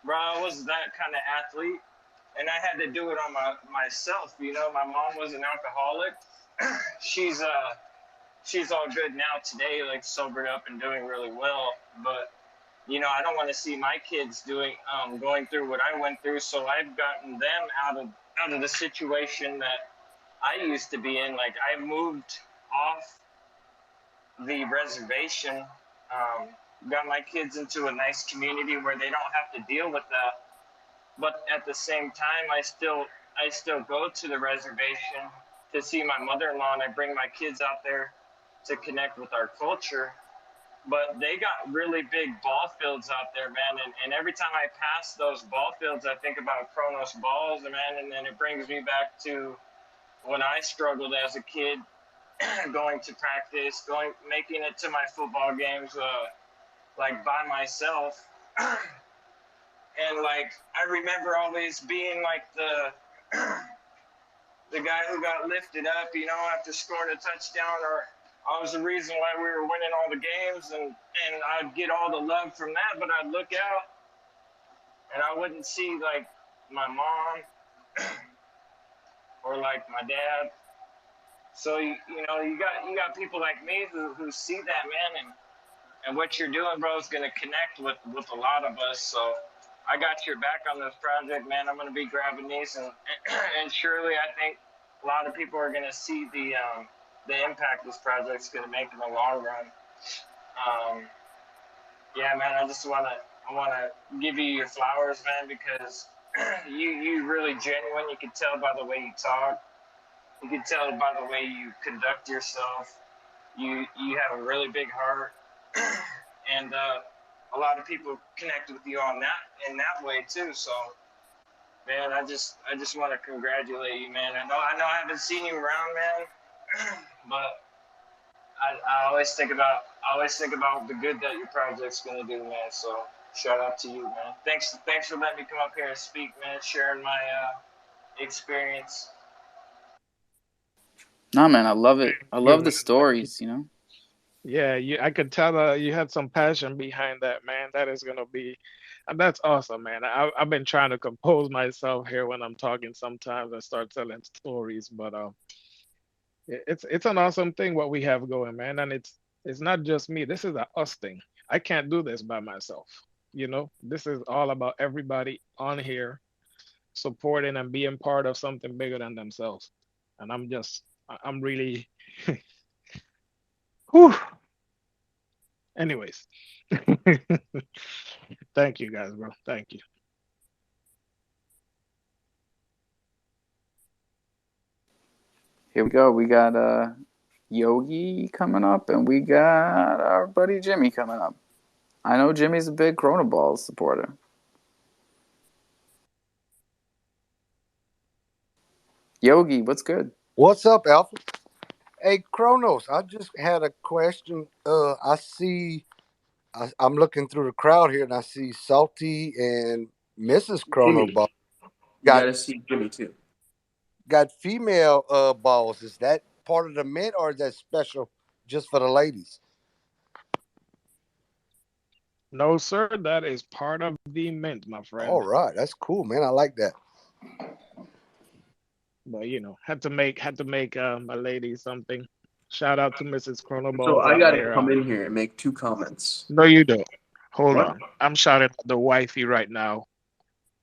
Bro, I was that kind of athlete, and I had to do it on myself. My mom was an alcoholic. she's she's all good now today, like sobered up and doing really well. But I don't want to see my kids going through what I went through. So I've gotten them out of the situation that I used to be in. Like, I moved off the reservation, got my kids into a nice community where they don't have to deal with that. But at the same time, I still go to the reservation to see my mother-in-law, and I bring my kids out there to connect with our culture. But they got really big ball fields out there, man. And every time I pass those ball fields, I think about Kronos balls, man. And then it brings me back to when I struggled as a kid, going to practice, making it to my football games, like by myself. And like, I remember always being like the guy who got lifted up, after scoring a touchdown, or I was the reason why we were winning all the games, and I'd get all the love from that. But I'd look out and I wouldn't see like my mom or like my dad. So you got people like me who see that, man, and what you're doing, bro, is gonna connect with a lot of us. So I got your back on this project, man. I'm gonna be grabbing these, and surely I think a lot of people are gonna see the impact this project's gonna make in the long run. Yeah, man, I wanna give you your flowers, man, because you really genuine. You can tell by the way you talk. You can tell by the way you conduct yourself. You have a really big heart, and a lot of people connect with you in that way too. So, man, I just want to congratulate you, man. I know I haven't seen you around, man, but I always think about the good that your project's gonna do, man. So shout out to you, man. Thanks for letting me come up here and speak, man. Sharing my experience. Nah, man, I love it. I You, love the man. Thank you. stories. Yeah, I could tell you had some passion behind that, man. That is gonna be, and that's awesome, man. I've been trying to compose myself here when I'm talking sometimes and start telling stories, but it's an awesome thing what we have going, man. And it's not just me. This is a us thing. I can't do this by myself. This is all about everybody on here supporting and being part of something bigger than themselves. And I'm really, whew. Anyways, thank you guys, bro. Thank you. Here we go. We got Yogi coming up, and we got our buddy Jimmy coming up. I know Jimmy's a big Corona Balls supporter. Yogi, what's good? What's up, Alpha? Hey, Kronos, I just had a question. I see, I'm looking through the crowd here, and I see Salty and Mrs. Chrono Jimmy. Ball. You Got gotta see Jimmy too. got female balls. Is that part of the mint, or is that special just for the ladies? No, sir, that is part of the mint, my friend. All right, that's cool, man. I like that. But had to make my lady something. Shout out to Mrs. Chrono So Balls I out gotta there. come in here and make 2 comments. No, you don't. Hold What? on. I'm shouting at the wifey right now.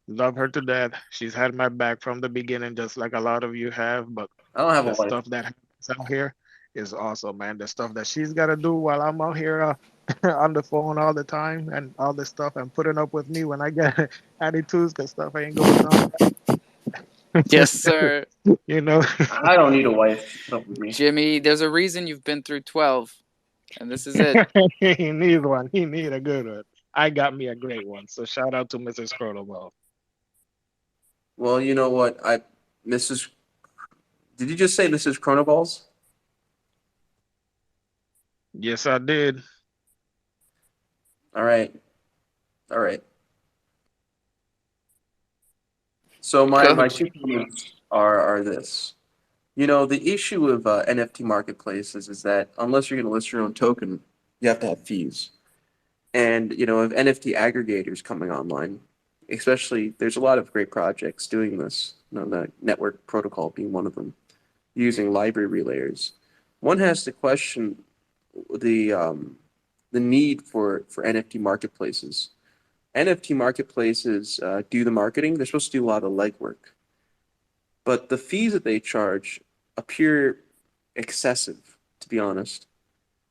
Love her to death. She's had my back from the beginning, just like a lot of you have. But I don't have the a wife. stuff that happens out here is awesome, man. The stuff that she's got to do while I'm out here on the phone all the time and all this stuff and putting up with me when I get attitudes because stuff ain't going on. Yes, sir. I don't need a wife to put up with me. Jimmy, there's a reason you've been through 12, and this is it. He needs one. He need a good one. I got me a great one. So shout out to Mrs. Cronoball. Well, you know what? Mrs. Did you just say Mrs. Chronoballs? Yes, I did. All right. So my 2 comments are this. The issue of NFT marketplaces is that unless you're going to list your own token, you have to have fees. And, if NFT aggregators coming online, especially, there's a lot of great projects doing this, the network protocol being one of them, using library relayers. One has to question the need for NFT marketplaces. NFT marketplaces do the marketing. They're supposed to do a lot of legwork. But the fees that they charge appear excessive, to be honest.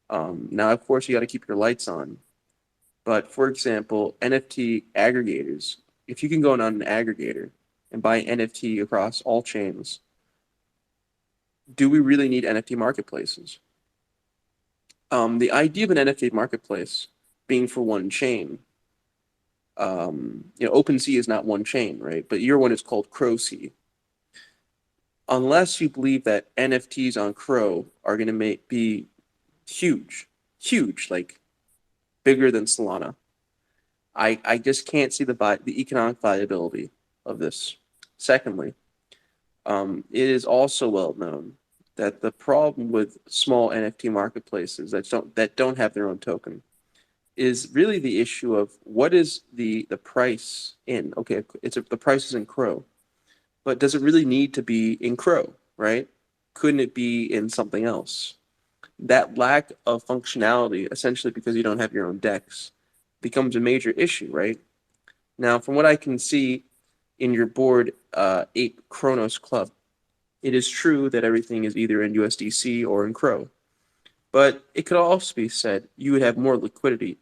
Now, of course, you got to keep your lights on. But, for example, NFT aggregators, if you can go on an aggregator and buy NFT across all chains, do we really need NFT marketplaces? The idea of an NFT marketplace being for one chain, OpenSea is not one chain, right? But your one is called crowsea. Unless you believe that NFTs on Crow are going to be huge, like bigger than Solana, I just can't see the economic viability of this. Secondly, it is also well known that the problem with small NFT marketplaces that don't have their own token is really the issue of what is the price in. Okay, the price is in Crow, but does it really need to be in Crow, right? Couldn't it be in something else? That lack of functionality, essentially because you don't have your own DEX, becomes a major issue, right? Now, from what I can see in your board 8 Kronos Club, it is true that everything is either in USDC or in Crow. But it could also be said you would have more liquidity,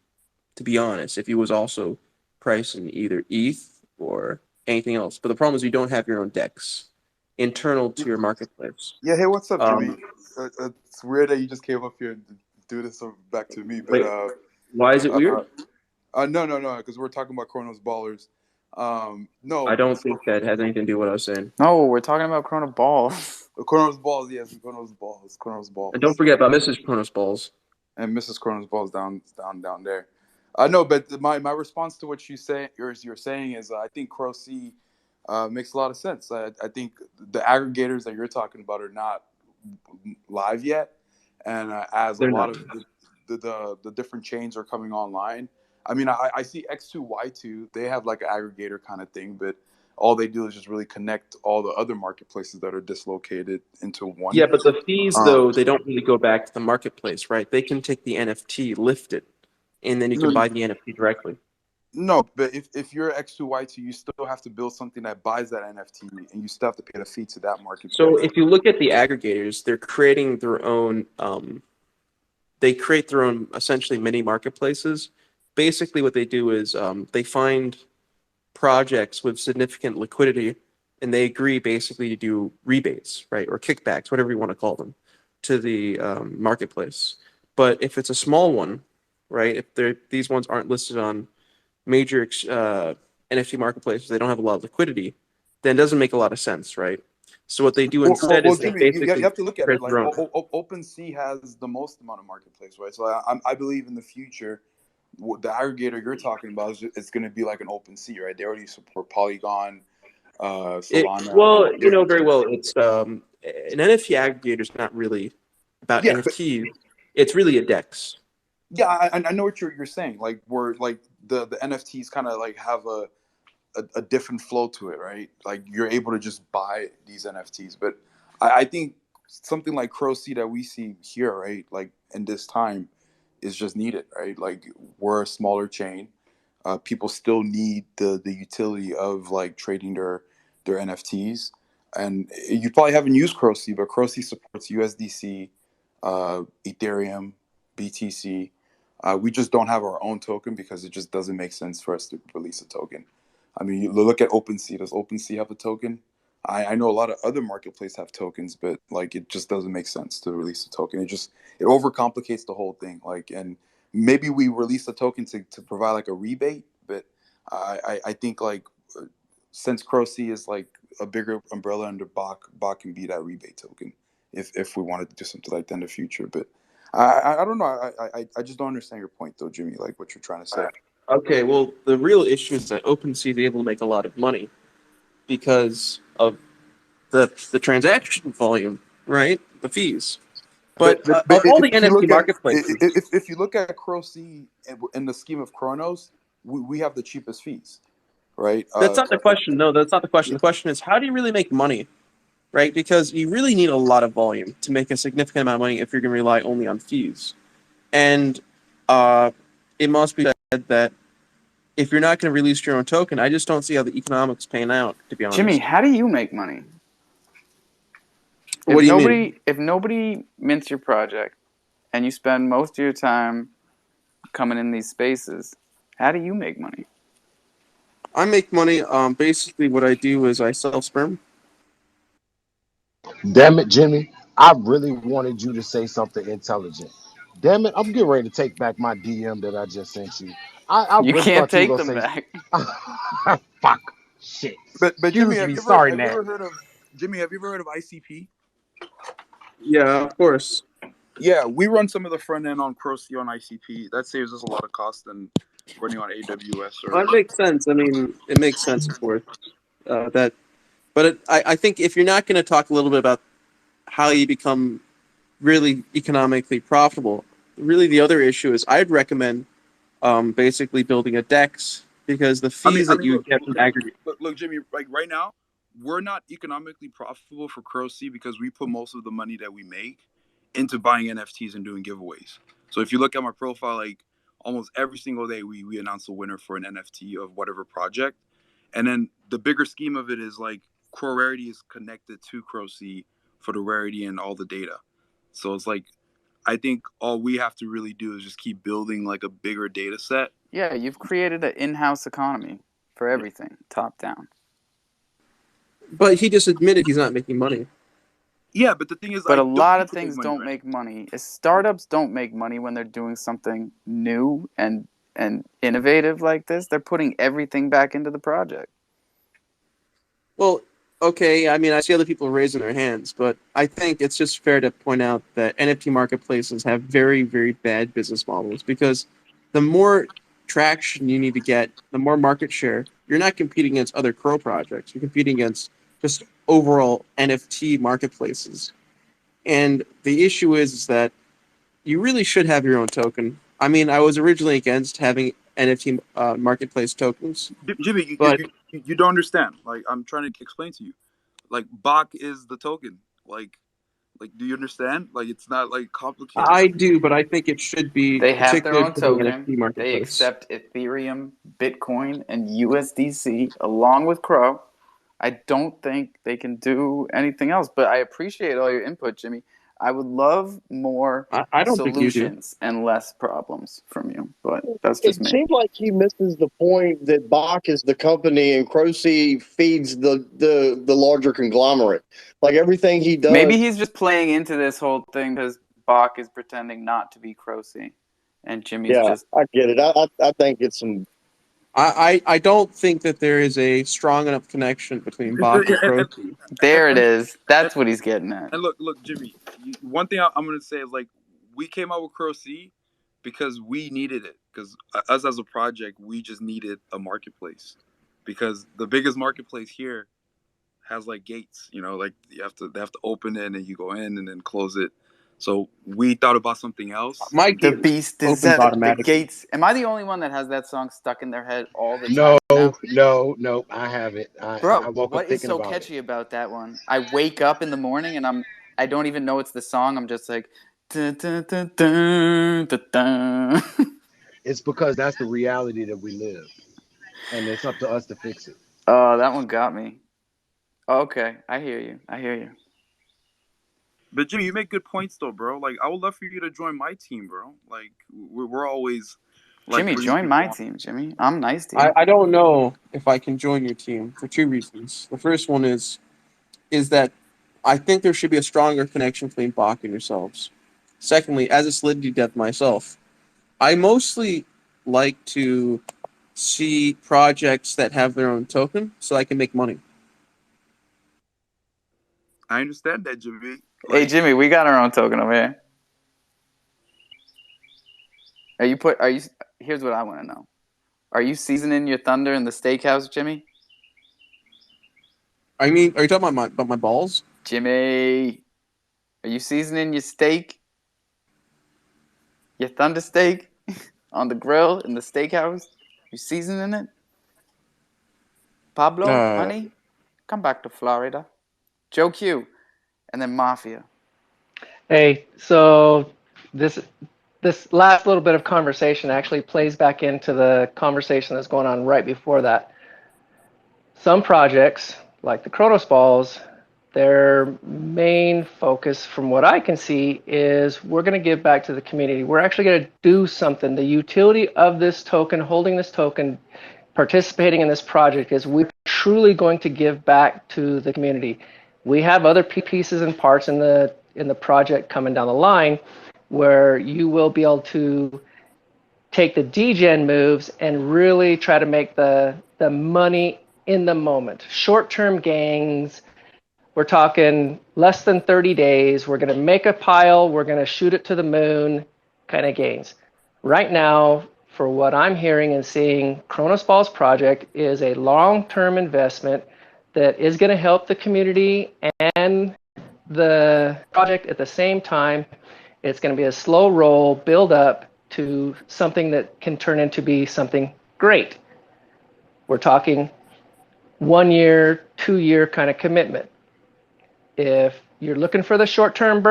to be honest, if you was also priced in either ETH or anything else. But the problem is you don't have your own DEX internal to your marketplace. Yeah, hey, what's up, Jimmy? It's weird that you just came up here and do this back to me, but wait, why is it weird? No, because we're talking about Chronos Ballers. No, I don't think that has anything to do with what I was saying. No, we're talking about Corona Balls. Chronos Balls, yes, Chronos Balls. And don't forget about Mrs. Chronos Balls. And Mrs. Chronos Balls down there. No, but my response to what you're saying is I think crowsea makes a lot of sense. I think the aggregators that you're talking about are not live yet, and as They're a lot not. of the different chains are coming online. I mean, I see X2Y2. They have like an aggregator kind of thing, but all they do is just really connect all the other marketplaces that are dislocated into one. Yeah, but the fees, though, they don't really go back to the marketplace, right? They can take the NFT, lift it, and then you can No, buy the NFT directly. no, but if you're X2Y2, you still have to build something that buys that NFT, and you still have to pay the fee to that marketplace. So if you look at the aggregators, they're creating their own. They create their own essentially mini marketplaces. Basically, what they do is they find projects with significant liquidity, and they agree basically to do rebates, right, or kickbacks, whatever you want to call them, to the marketplace. But if it's a small one, right, if these ones aren't listed on major NFT marketplaces, they don't have a lot of liquidity, then it doesn't make a lot of sense, right? So what they do instead Well, is they Jimmy, you basically have to look at it create like their own. OpenSea has the most amount of marketplace, right? So I believe in the future, the aggregator you're talking about it's going to be like an OpenSea, right? They already support Polygon, Solana. Well, you know very well, it's an NFT aggregator is not really about Yeah, but NFTs. It's really a DEX. yeah, I know what you're saying. Like where like the NFTs kind of like have a different flow to it, right? Like you're able to just buy these NFTs. But I think something like CrowC that we see here, right? Like in this time is just needed, right? Like we're a smaller chain. People still need the utility of like trading their NFTs. And you probably haven't used CrowC, but CrowC supports USDC, Ethereum, BTC. We just don't have our own token because it just doesn't make sense for us to release a token. I mean, you look at OpenSea. Does OpenSea have a token? I know a lot of other marketplaces have tokens, but like it just doesn't make sense to release a token. It overcomplicates the whole thing. Like, and maybe we release a token to provide like a rebate, but I think like since CrowC is like a bigger umbrella under Bach can be that rebate token if we wanted to do something like that in the future. But I don't know. I just don't understand your point though, Jimmy. Like what you're trying to say. Okay, well, the real issue is that OpenSea is able to make a lot of money because of the transaction volume, right? The fees. But of all the If you NFT look at marketplaces, if you look at CrowC in the scheme of Chronos, we have the cheapest fees, right? that's not the question. No, that's not the question. The question is, how do you really make money, right? Because you really need a lot of volume to make a significant amount of money if you're going to rely only on fees. And uh, it must be said that if you're not going to release your own token, I just don't see how the economics pan out, to be honest. Jimmy, how do you make money? What do you mean? If nobody mints your project and you spend most of your time coming in these spaces, how do you make money? I make money. Basically, what I do is I sell sperm. Damn it, Jimmy. I really wanted you to say something intelligent. Damn it, I'm getting ready to take back my DM that I just sent you. I You really can't thought you were take gonna them say back. fuck. Shit. But Jimmy, Excuse me, sorry, have you Nat. ever heard of Jimmy? Have you ever heard of ICP? Yeah, of course. Yeah, we run some of the front end on CrowC on ICP. That saves us a lot of cost than running on AWS or. That makes sense. I mean, it makes sense, of course. That, but I think if you're not going to talk a little bit about how you become really economically profitable, really the other issue is I'd recommend basically building a DEX because the fees that you get from aggregate. Look, Jimmy. Like right now, we're not economically profitable for CrowC because we put most of the money that we make into buying NFTs and doing giveaways. So if you look at my profile, like almost every single day, we announce a winner for an NFT of whatever project, and then the bigger scheme of it is like Crow Rarity is connected to CrowC for the rarity and all the data. So it's like I think all we have to really do is just keep building like a bigger data set. Yeah, you've created an in-house economy for everything, top down. But he just admitted he's not making money. Yeah, but the thing is, But I a don't lot need of to make things money, don't right? make money. Startups don't make money when they're doing something new and innovative like this. They're putting everything back into the project. Well, okay, I mean, I see other people raising their hands, but I think it's just fair to point out that NFT marketplaces have very, very bad business models because the more traction you need to get, the more market share, you're not competing against other Crow projects. You're competing against just overall NFT marketplaces. And the issue is that you really should have your own token. I mean, I was originally against having NFT marketplace tokens, Jimmy, you, you, but you you don't understand. Like I'm trying to explain to you. Like Bach is the token. Like Like, do you understand? Like, it's not like complicated. I do, but I think it should be They have their particular own to the token. NFT They marketplace. accept Ethereum, Bitcoin, and USDC along with Crow. I don't think they can do anything else, but I appreciate all your input, Jimmy. I would love more I don't think you do. solutions and less problems from you, but that's just It me. seems like he misses the point that Bach is the company and Croce feeds the larger conglomerate. Like everything he Maybe does. he's just playing into this whole thing because Bach is pretending not to be Croce, and Jimmy's Yeah, just. I get it. I think it's some. I don't think that there is a strong enough connection between Bach and and, Croce. There it and, is. That's what he's getting at. and look, Jimmy. One thing I'm gonna say is like we came out with Crow C because we needed it. Because us as a project, we just needed a marketplace. Because the biggest marketplace here has like gates. You know, like they have to open it and you go in and then close it. So we thought about something else. My The gate beast is opens at the automatically. gates. Am I the only one that has that song stuck in their head all the No, time now? no, I have it. I Bro, woke up what is thinking so about it. catchy about that one? I wake up in the morning and I don't even know it's the song. I'm just like dun, dun, dun, dun, dun, dun. It's because that's the reality that we live, and it's up to us to fix it. Oh, that one got me. Okay, I hear you. I hear you. But Jimmy, you make good points though, bro. Like I would love for you to join my team, bro. Like we're always like Jimmy, bringing join my people on. team, Jimmy. I'm nice to you. I don't know if I can join your team for two reasons. The first one is that I think there should be a stronger connection between Bach and yourselves. Secondly, as a Solidity dev myself, I mostly like to see projects that have their own token so I can make money. I understand that, Jimmy. Hey, Like Jimmy, we got our own token over here. Are you? Here's what I want to know. Are you seasoning your thunder in the steakhouse, Jimmy? I mean, are you talking about my balls? Jimmy, are you seasoning your steak, your thunder steak, on the grill in the steakhouse? You seasoning it? Pablo, Uh, honey, come back to Florida. Joe Q, and then Mafia. Hey, so this this last little bit of conversation actually plays back into the conversation that's going on right before that. Some projects, like the Kronos Balls, their main focus, from what I can see, is we're going to give back to the community. We're actually going to do something. The utility of this token, holding this token, participating in this project, is we're truly going to give back to the community. We have other pieces and parts in the project coming down the line where you will be able to take the degen moves and really try to make the money in the moment. Short-term gains. We're talking less than 30 days. We're going to make a pile. We're going to shoot it to the moon kind of gains. Right now, for what I'm hearing and seeing, Kronos Balls project is a long-term investment that is going to help the community and the project at the same time. It's going to be a slow roll, build up to something that can turn into be something great. We're talking 1 year, 2 year kind of commitment. If you're looking for the short-term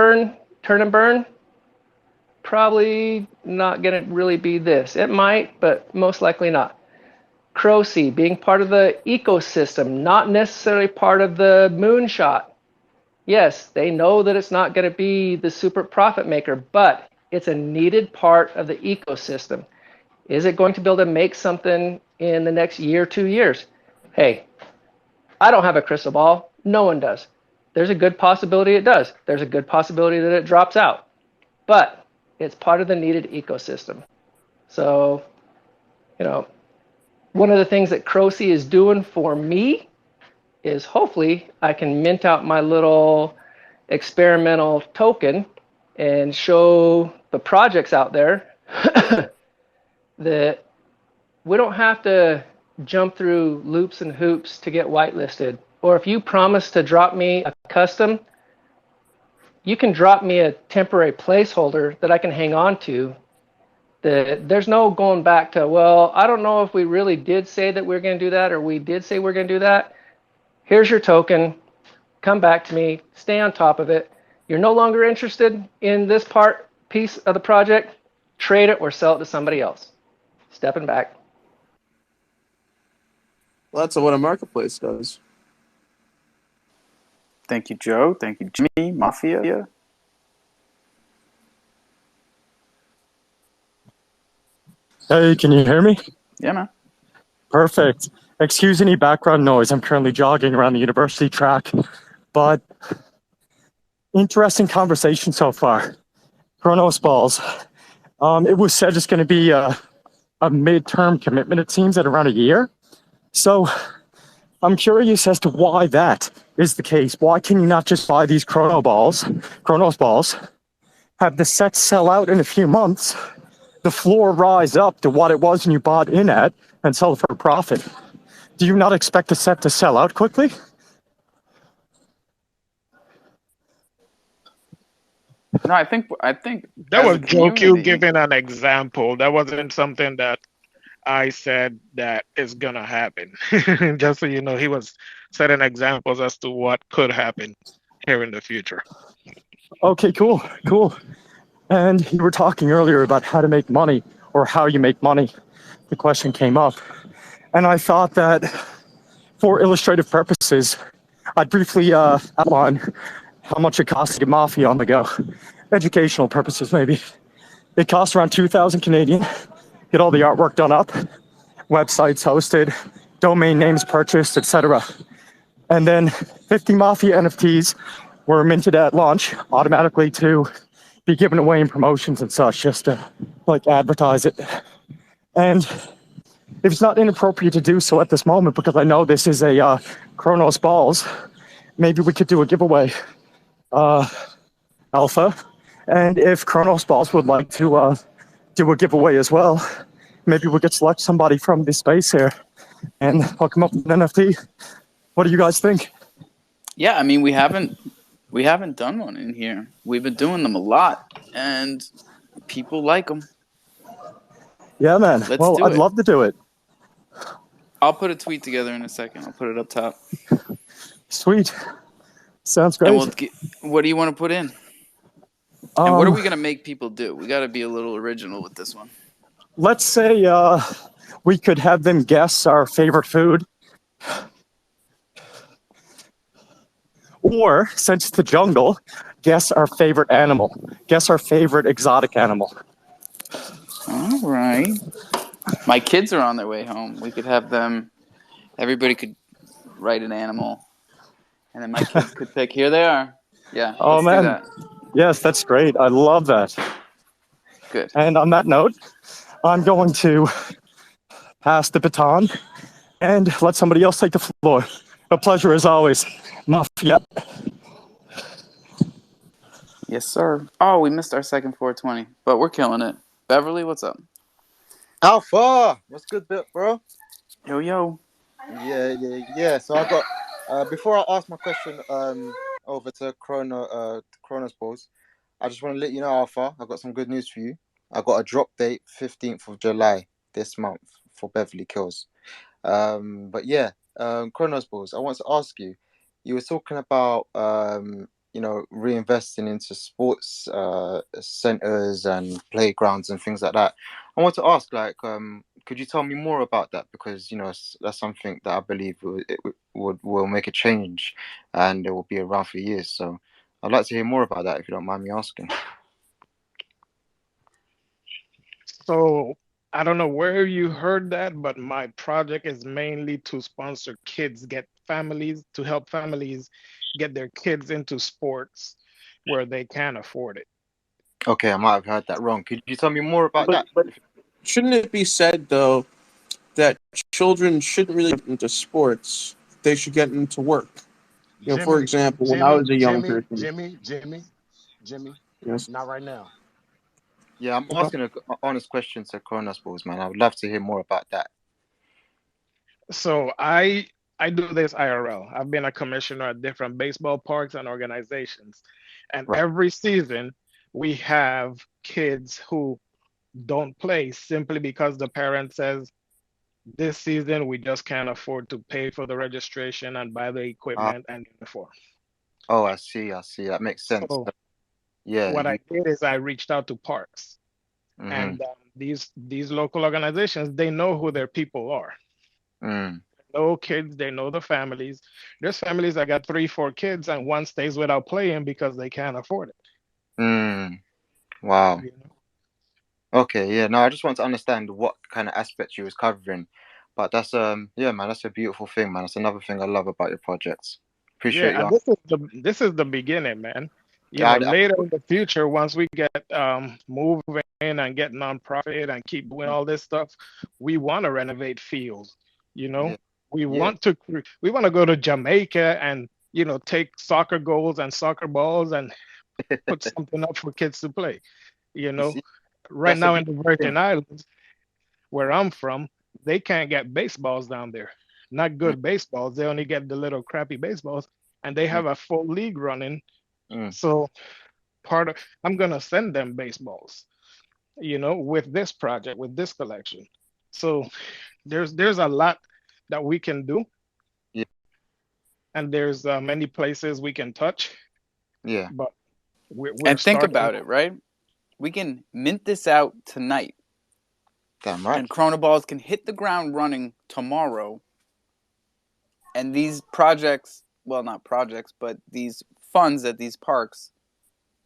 turn and burn, probably not going to really be this. It might, but most likely not. Croce being part of the ecosystem, not necessarily part of the moonshot. Yes, they know that it's not going to be the super profit maker, but it's a needed part of the ecosystem. Is it going to be able to make something in the next year, 2 years? Hey, I don't have a crystal ball. No one does. There's a good possibility it does. There's a good possibility that it drops out. But it's part of the needed ecosystem. So, one of the things that Croce is doing for me is hopefully I can mint out my little experimental token and show the projects out there that we don't have to jump through loops and hoops to get whitelisted. Or if you promise to drop me a custom, you can drop me a temporary placeholder that I can hang on to. There's no going back to, well, I don't know if we really did say that we're going to do that or we did say we're going to do that. Here's your token. Come back to me. Stay on top of it. You're no longer interested in this piece of the project, trade it or sell it to somebody else. Stepping back. Well, that's what a marketplace does. Thank you, Joe. Thank you, Jimmy, Mafia. Hey, can you hear me? Yeah, man. Perfect. Excuse any background noise. I'm currently jogging around the university track, but interesting conversation so far. Chronos balls. It was said it's going to be a midterm commitment, it seems, at around a year. So I'm curious as to why that is the case. Why can you not just buy these Chronos balls, have the sets sell out in a few months, the floor rise up to what it was when you bought in at, and sell it for a profit? Do you not expect the set to sell out quickly? No, I think That as was a Joe Q community, giving an example. That wasn't something that I said that is gonna happen. Just so you know, he was setting examples as to what could happen here in the future. Okay, cool. And you were talking earlier about how to make money or how you make money. The question came up. And I thought that for illustrative purposes, I'd briefly outline how much it costs to get Mafia on the go. Educational purposes, maybe. It costs around 2,000 Canadian. Get all the artwork done up, websites hosted, domain names purchased, etc. And then 50 Mafia NFTs were minted at launch automatically to be given away in promotions and such, just to like advertise it. And if it's not inappropriate to do so at this moment, because I know this is a Chronos Balls, maybe we could do a giveaway alpha. And if Chronos Balls would like to do a giveaway as well, maybe we could select somebody from this space here and hook them up with an NFT. What do you guys think? yeah, I mean, we haven't done one in here. We've been doing them a lot, and people like them. Yeah, man. Let's Well, do I'd it. love to do it. I'll put a tweet together in a second. I'll put it up top. Sweet. Sounds great. And what do you want to put in? And what are we going to make people do? We got to be a little original with this one. Let's say we could have them guess our favorite food. Or, since it's the jungle, guess our favorite animal. Guess our favorite exotic animal. All right. My kids are on their way home. We could have them, everybody could write an animal. And then my kids could pick. Here they are. Yeah. Oh, let's man. do that. Yes, that's great. I love that. Good. And on that note, I'm going to pass the baton and let somebody else take the floor. A pleasure as always. Mafia. Yes, sir. Oh, we missed our second 420, but we're killing it. Beverly, what's up? Alpha, what's good, bro? Yo. Yeah. So I got before I ask my question over to Chronos Balls, I just want to let you know, Alpha, I got some good news for you. I got a drop date 15th of July this month for Beverly Kills. But yeah, Chronos Balls, I want to ask you. You were talking about reinvesting into sports centers and playgrounds and things like that. I want to ask, could you tell me more about that? Because that's something that I believe will make a change, and it will be around for years. So I'd like to hear more about that if you don't mind me asking. So I don't know where you heard that, but my project is mainly to sponsor kids, to help families get their kids into sports where they can afford it. Okay, I might have heard that wrong. Could you tell me more about that? But shouldn't it be said though that children shouldn't really get into sports? They should get into work. For example, when I was a young person. Jimmy, Yes. not right now. Yeah, I'm asking an honest question to Chronos Balls, man. I would love to hear more about that. So I do this IRL. I've been a commissioner at different baseball parks and organizations. And every season we have kids who don't play simply because the parent says, this season we just can't afford to pay for the registration and buy the equipment and uniform. Oh, I see. That makes sense. So Yeah. What I did is I reached out to parks, Mm-hmm. and these local organizations, they know who their people are. Mm. Know kids, they know the families. There's families that got 3, 4 kids, and one stays without playing because they can't afford it. Mm. Wow. You know? Okay, yeah, no, I just want to understand what kind of aspects you was covering. But that's yeah, man, that's a beautiful thing, man. That's another thing I love about your projects. Appreciate Yeah, you. and this is the beginning, man. Yeah, Later in the future, once we get moving and get nonprofit and keep doing all this stuff, we want to renovate fields. You know, yeah, we yeah. want to we want to go to Jamaica and take soccer goals and soccer balls and put something up for kids to play. You You know, see, right that's a now in the beautiful Virgin thing. Islands, where I'm from, they can't get baseballs down there. Not Mm, good baseballs. They only get the little crappy baseballs, and they mm, have a full league running. mm. So part of I'm gonna send them baseballs, with this project, with this collection. So there's a lot that we can do, Yeah, and there's many places we can touch, yeah, but we're And think starting about it, off. right? We can mint this out tonight, damn right. and Chrono Balls can hit the ground running tomorrow. And these projects, well, not projects, but these funds at these parks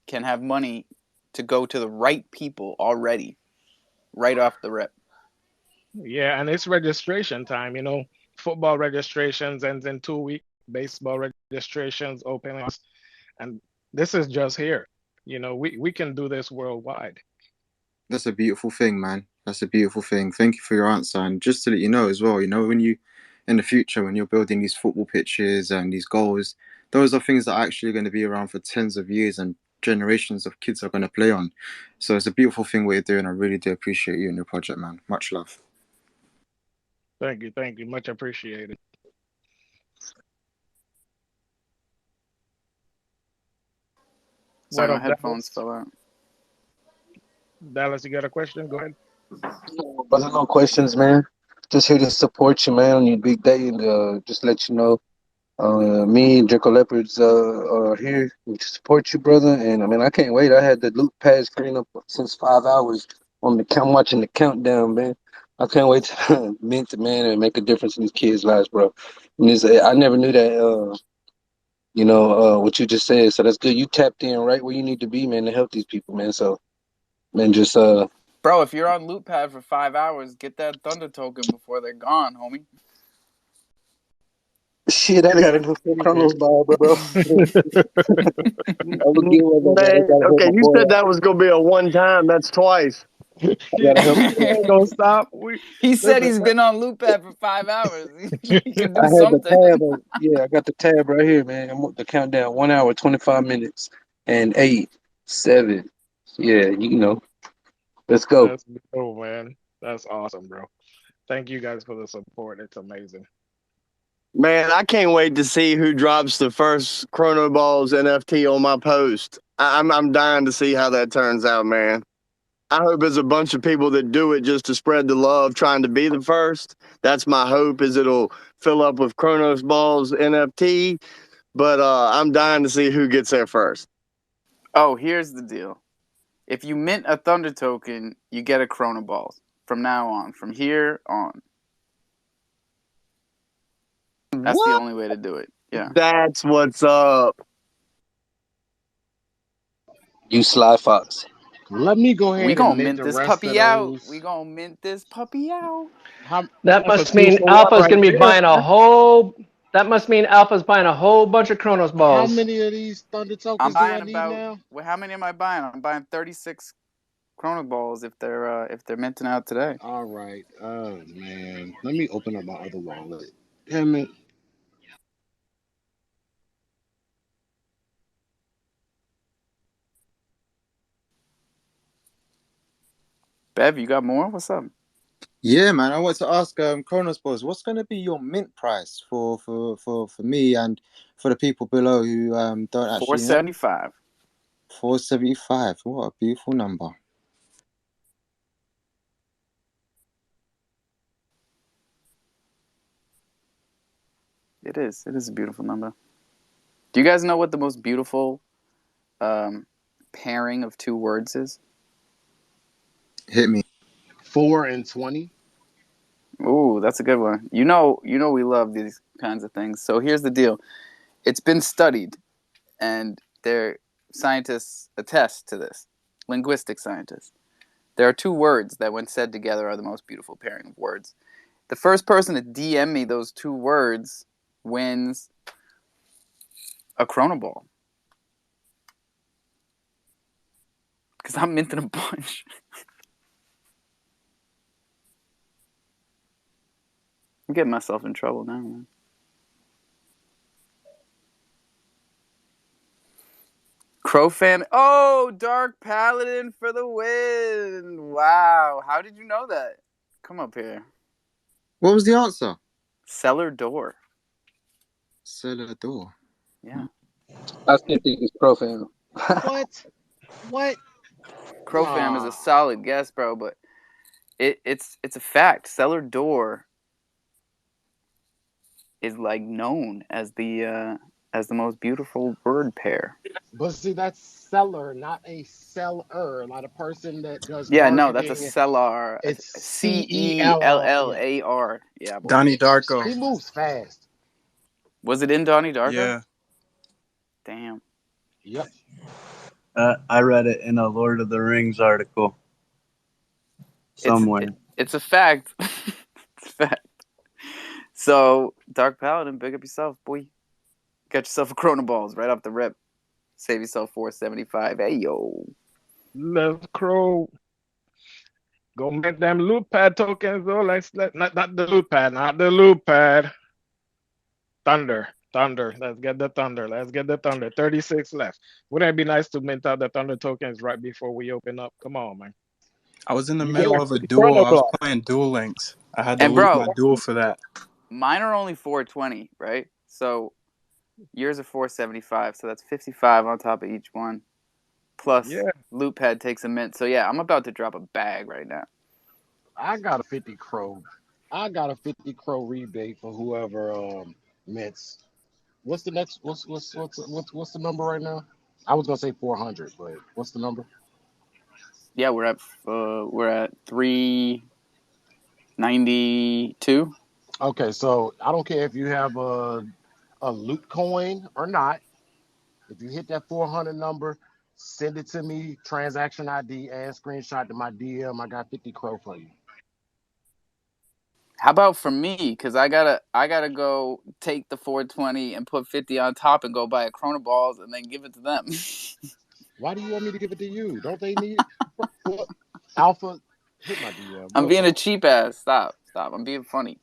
can have money to go to the right people already, right off the rip. Yeah, and it's registration time. Football registrations ends in 2 weeks. Baseball registrations open us, and this is just here. We can do this worldwide. That's a beautiful thing, man. That's a beautiful thing. Thank you for your answer. And just to let you know as well, when you in the future when you're building these football pitches and these goals, those are things that are actually going to be around for tens of years and generations of kids are going to play on. So it's a beautiful thing what you're doing. I really do appreciate you and your project, man. Much love. Thank you, much appreciated. Sorry, What my up, headphones Dallas? fell out. Dallas, you got a question? Go ahead. Brother, no questions, man. Just here to support you, man, on your big day, and just let you know, me and Draco Leopards are here to support you, brother. And I mean, I can't wait. I had the loop pad screen up since 5 hours on the count, watching the countdown, man. I can't wait to mint, man, and make a difference in these kids' lives, bro. And I never knew that, what you just said. So that's good. You tapped in right where you need to be, man, to help these people, man. So, man, just Bro, if you're on loop pad for 5 hours, get that thunder token before they're gone, homie. shit, I gotta go for Chronos ball, bro. I would get with it, man. I Man, gotta help okay, my you boy said out. that was gonna be a one time. That's twice. I gotta help. It ain't gonna stop. We He said listen. he's been on loop pad for 5 hours. He can I do had the something. tab. Yeah, I got the tab right here, man. I'm the countdown. 1 hour, 25 minutes, and 8, 7. Yeah, let's go. That's cool, man. That's awesome, bro. Thank you guys for the support. It's amazing. Man, I can't wait to see who drops the first Chrono Balls NFT on my post. I'm dying to see how that turns out, man. I hope there's a bunch of people that do it just to spread the love, trying to be the first. That's my hope, is it'll fill up with Chronos Balls NFT. But I'm dying to see who gets there first. Oh, here's the deal. If you mint a thunder token, you get a Chrono Balls from now on. From here on. That's the What? only way to do it. Yeah. That's what's up. You sly fox. Let me go We ahead and gonna mint mint the this rest of puppy out. We those. gonna mint this puppy out. How That That's a must mean 2-for-1 Alpha's right gonna be there, buying a man. whole. That must mean Alpha's buying a whole bunch of Chronos how balls. many of these thunder I'm tokens do I buying need about. now? Well, how many am I buying? I'm buying 36 Chrono Balls if they're minting out today. All right. Oh man. Let me open up my other wallet. Damn it. Bev, you got more? What's up? Yeah, man. I want to ask Chronos Boys, what's going to be your mint price for me and for the people below who don't actually know? 475. 475. What a beautiful number. It is. It is a beautiful number. Do you guys know what the most beautiful pairing of two words is? Hit me. 4 and 20. Ooh, that's a good one. You know we love these kinds of things. So here's the deal. It's been studied, and scientists attest to this. Linguistic scientists. There are two words that, when said together, are the most beautiful pairing of words. The first person to DM me those two words wins a Chrono Ball. Because I'm minting a bunch. I'm getting myself in trouble now, man. Crofam. Oh, Dark Paladin for the win. Wow. How did you know that? Come up here. What was the answer? Cellar door. Cellar door. Yeah. I still think it's crofam. What? Crofam is a solid guess, bro, but it's a fact. Cellar door is like known as the most beautiful word pair. But see, that's seller, not a seller. Not a person that does Yeah, no, that's a marketing. cellar. It's Cellar. CELR. Yeah, boy. Donnie Darko. He moves fast. Was it in Donnie Darko? Yeah. Damn. Yep. I read it in a Lord of the Rings article somewhere. It's a fact. It's a fact. So, Dark Paladin, big up yourself, boy. Got yourself a Chrono Balls right off the rip. Save yourself $4.75. Hey, yo. Let's crow. Go make them loot pad tokens though. Not the loot pad, not the loot pad. Thunder. Let's get the thunder. 36 left. Wouldn't it be nice to mint out the thunder tokens right before we open up? Come on, man. I was in the You middle get of a a duel. chrono I was block. playing Duel Links. I had to And, lose bro, my duel for that. mine are only 420, right? So yours are 475, so that's 55 on top of each one. Plus, loot pad takes a mint. So yeah, I'm about to drop a bag right now. I got a 50 crow. I got a 50 crow rebate for whoever mints. What's the next? What's the number right now? I was gonna say 400, but what's the number? Yeah, we're at 392. Okay, so I don't care if you have a loot coin or not. If you hit that 400 number, send it to me, transaction ID and screenshot to my DM. I got 50 crow for you. How about for me? Because I gotta go take the 420 and put 50 on top and go buy a Chrono Balls and then give it to them. Why do you want me to give it to you? Don't they need it? Alpha, hit my DM. I'm We'll being a talk. cheap ass. Stop. I'm being funny.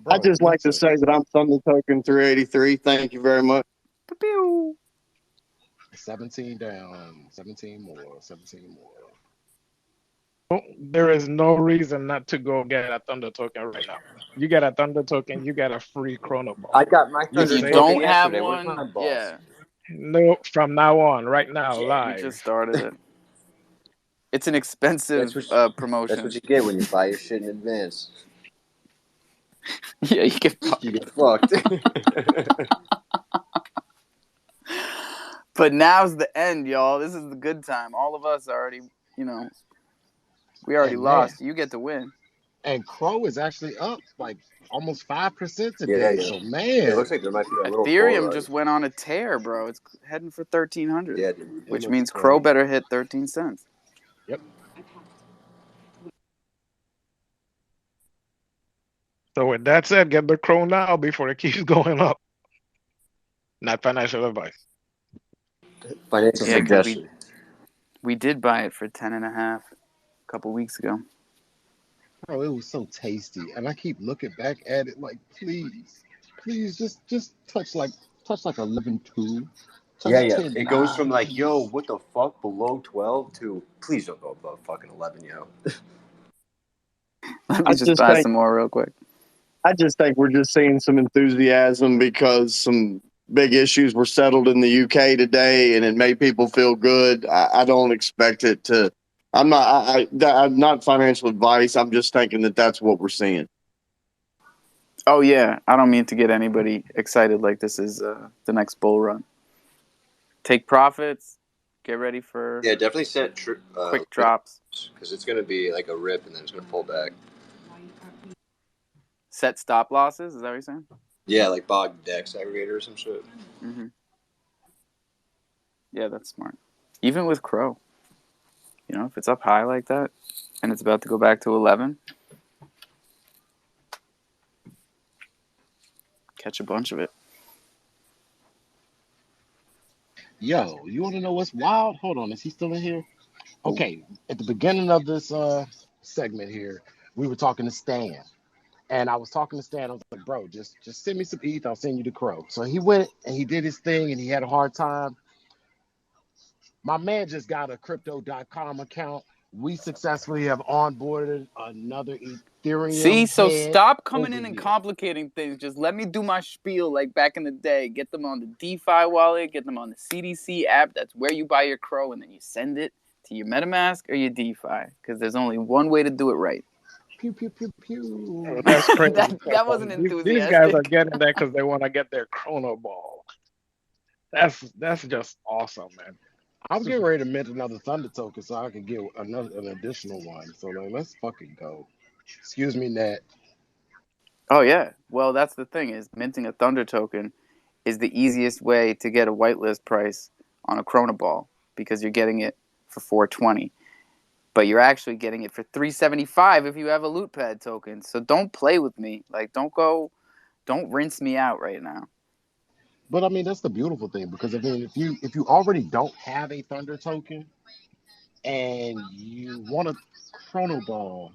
I'd Bro, just like to say that I'm Thunder Token 383. Thank you very much. Pew. 17 down, 17 more, 17 more. There is no reason not to go get a thunder token right now. You get a thunder token, you get a free chrono ball. I got my If thunder you Save token don't it. have yesterday. Where's my one, balls? yeah, No, from now on, right now, you just live. started it. It's an That's expensive what promotion. you get when you buy your shit in advance. Yeah, you get fucked. You get fucked. But now's the end, y'all. This is the good time. All of us already, we already And man, lost. You get to win. and Crow is actually up like almost 5% Yeah. today. So It man, looks like there might be a little bull Ethereum run. just went on a tear, bro. It's heading for 1,300, Yeah, dude. it which looks means Crow crazy. better hit 13 cents. Yep. So with that said, get the crow now before it keeps going up. Not financial advice. Financial Yeah, because suggestion. we did buy it for 10 and a half a couple weeks ago. Bro, it was so tasty. And I keep looking back at it like, please just touch like 11.2. Yeah. Touch 10 It goes 9. from like, yo, what the fuck, below 12 to please don't go above fucking 11, yo. Let me I just just buy think some more real quick. we're just seeing some enthusiasm because some big issues were settled in the UK today, and it made people feel good. I don't expect it to. I'm not financial advice. I'm just thinking that that's what we're seeing. Oh, yeah. I don't mean to get anybody excited like this is the next bull run. Take profits, Get ready for Yeah, definitely set quick drops. because it's gonna be like a rip and then it's gonna pull back. Set stop losses. Is that what you're saying? Yeah, like bog dex aggregator or some shit. Mm-hmm. Yeah, that's smart. Even with Crow, you know, if it's up high like that and it's about to go back to 11, catch a bunch of it. Yo, you want to know what's wild? Hold on, is he still in here? Okay, at the beginning of this segment here, we were talking to Stan, and I was talking to Stan. I was like, bro, just send me some ETH. I'll send you the Crow. So he went and he did his thing, and he had a hard time. My man just got a crypto.com account. We successfully have onboarded another See, Ethereum so head stop coming over in and here. complicating things. Just let me do my spiel like back in the day. Get them on the DeFi wallet, get them on the CDC app. That's where you buy your Crow, and then you send it to your MetaMask or your DeFi, because there's only one way to do it right. Pew, pew, pew, pew. Oh, that's crazy. that wasn't These guys are enthusiastic. getting that because they want to get their chrono ball. That's just awesome, man. I'm getting ready to mint another Thunder token so I can get an additional one. So like, let's fucking go. Excuse me, Nat. Oh yeah. Well, that's the thing, is minting a Thunder token is the easiest way to get a whitelist price on a Chrono Ball, because you're getting it for 420. But you're actually getting it for 375 if you have a loot pad token. So don't play with me. Like, don't rinse me out right now. But I mean, that's the beautiful thing, because I mean, if you already don't have a Thunder token and you want a Chrono Ball,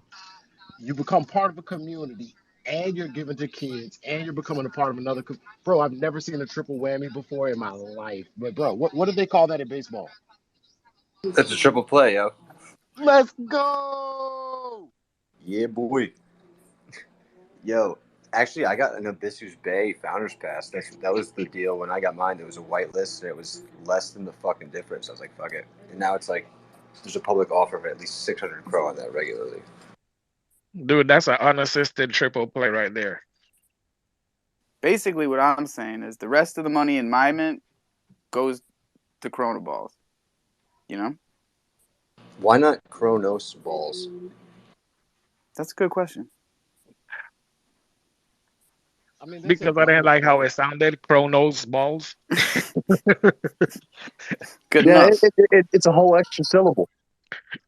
you become part of a community, and you're giving to kids, and you're becoming a part of another. Bro, I've never seen a triple whammy before in my life. But bro, what do they call that in baseball? That's a triple play, yo. Let's go. Yeah, boy. Yo, actually, I got an Abyssus Bay Founders Pass. That was the deal when I got mine. It was a whitelist, and it was less than the fucking difference. I was like, fuck it. And now it's like there's a public offer of at least 600 Crow on that regularly. Dude, that's an unassisted triple play right there. Basically, what I'm saying is the rest of the money in my mint goes to Chrono Balls. You know? Why not Chronos balls? That's a good question. I mean, Because I didn't like how it sounded. Chronos balls. Good Yeah, enough. it's a whole extra syllable.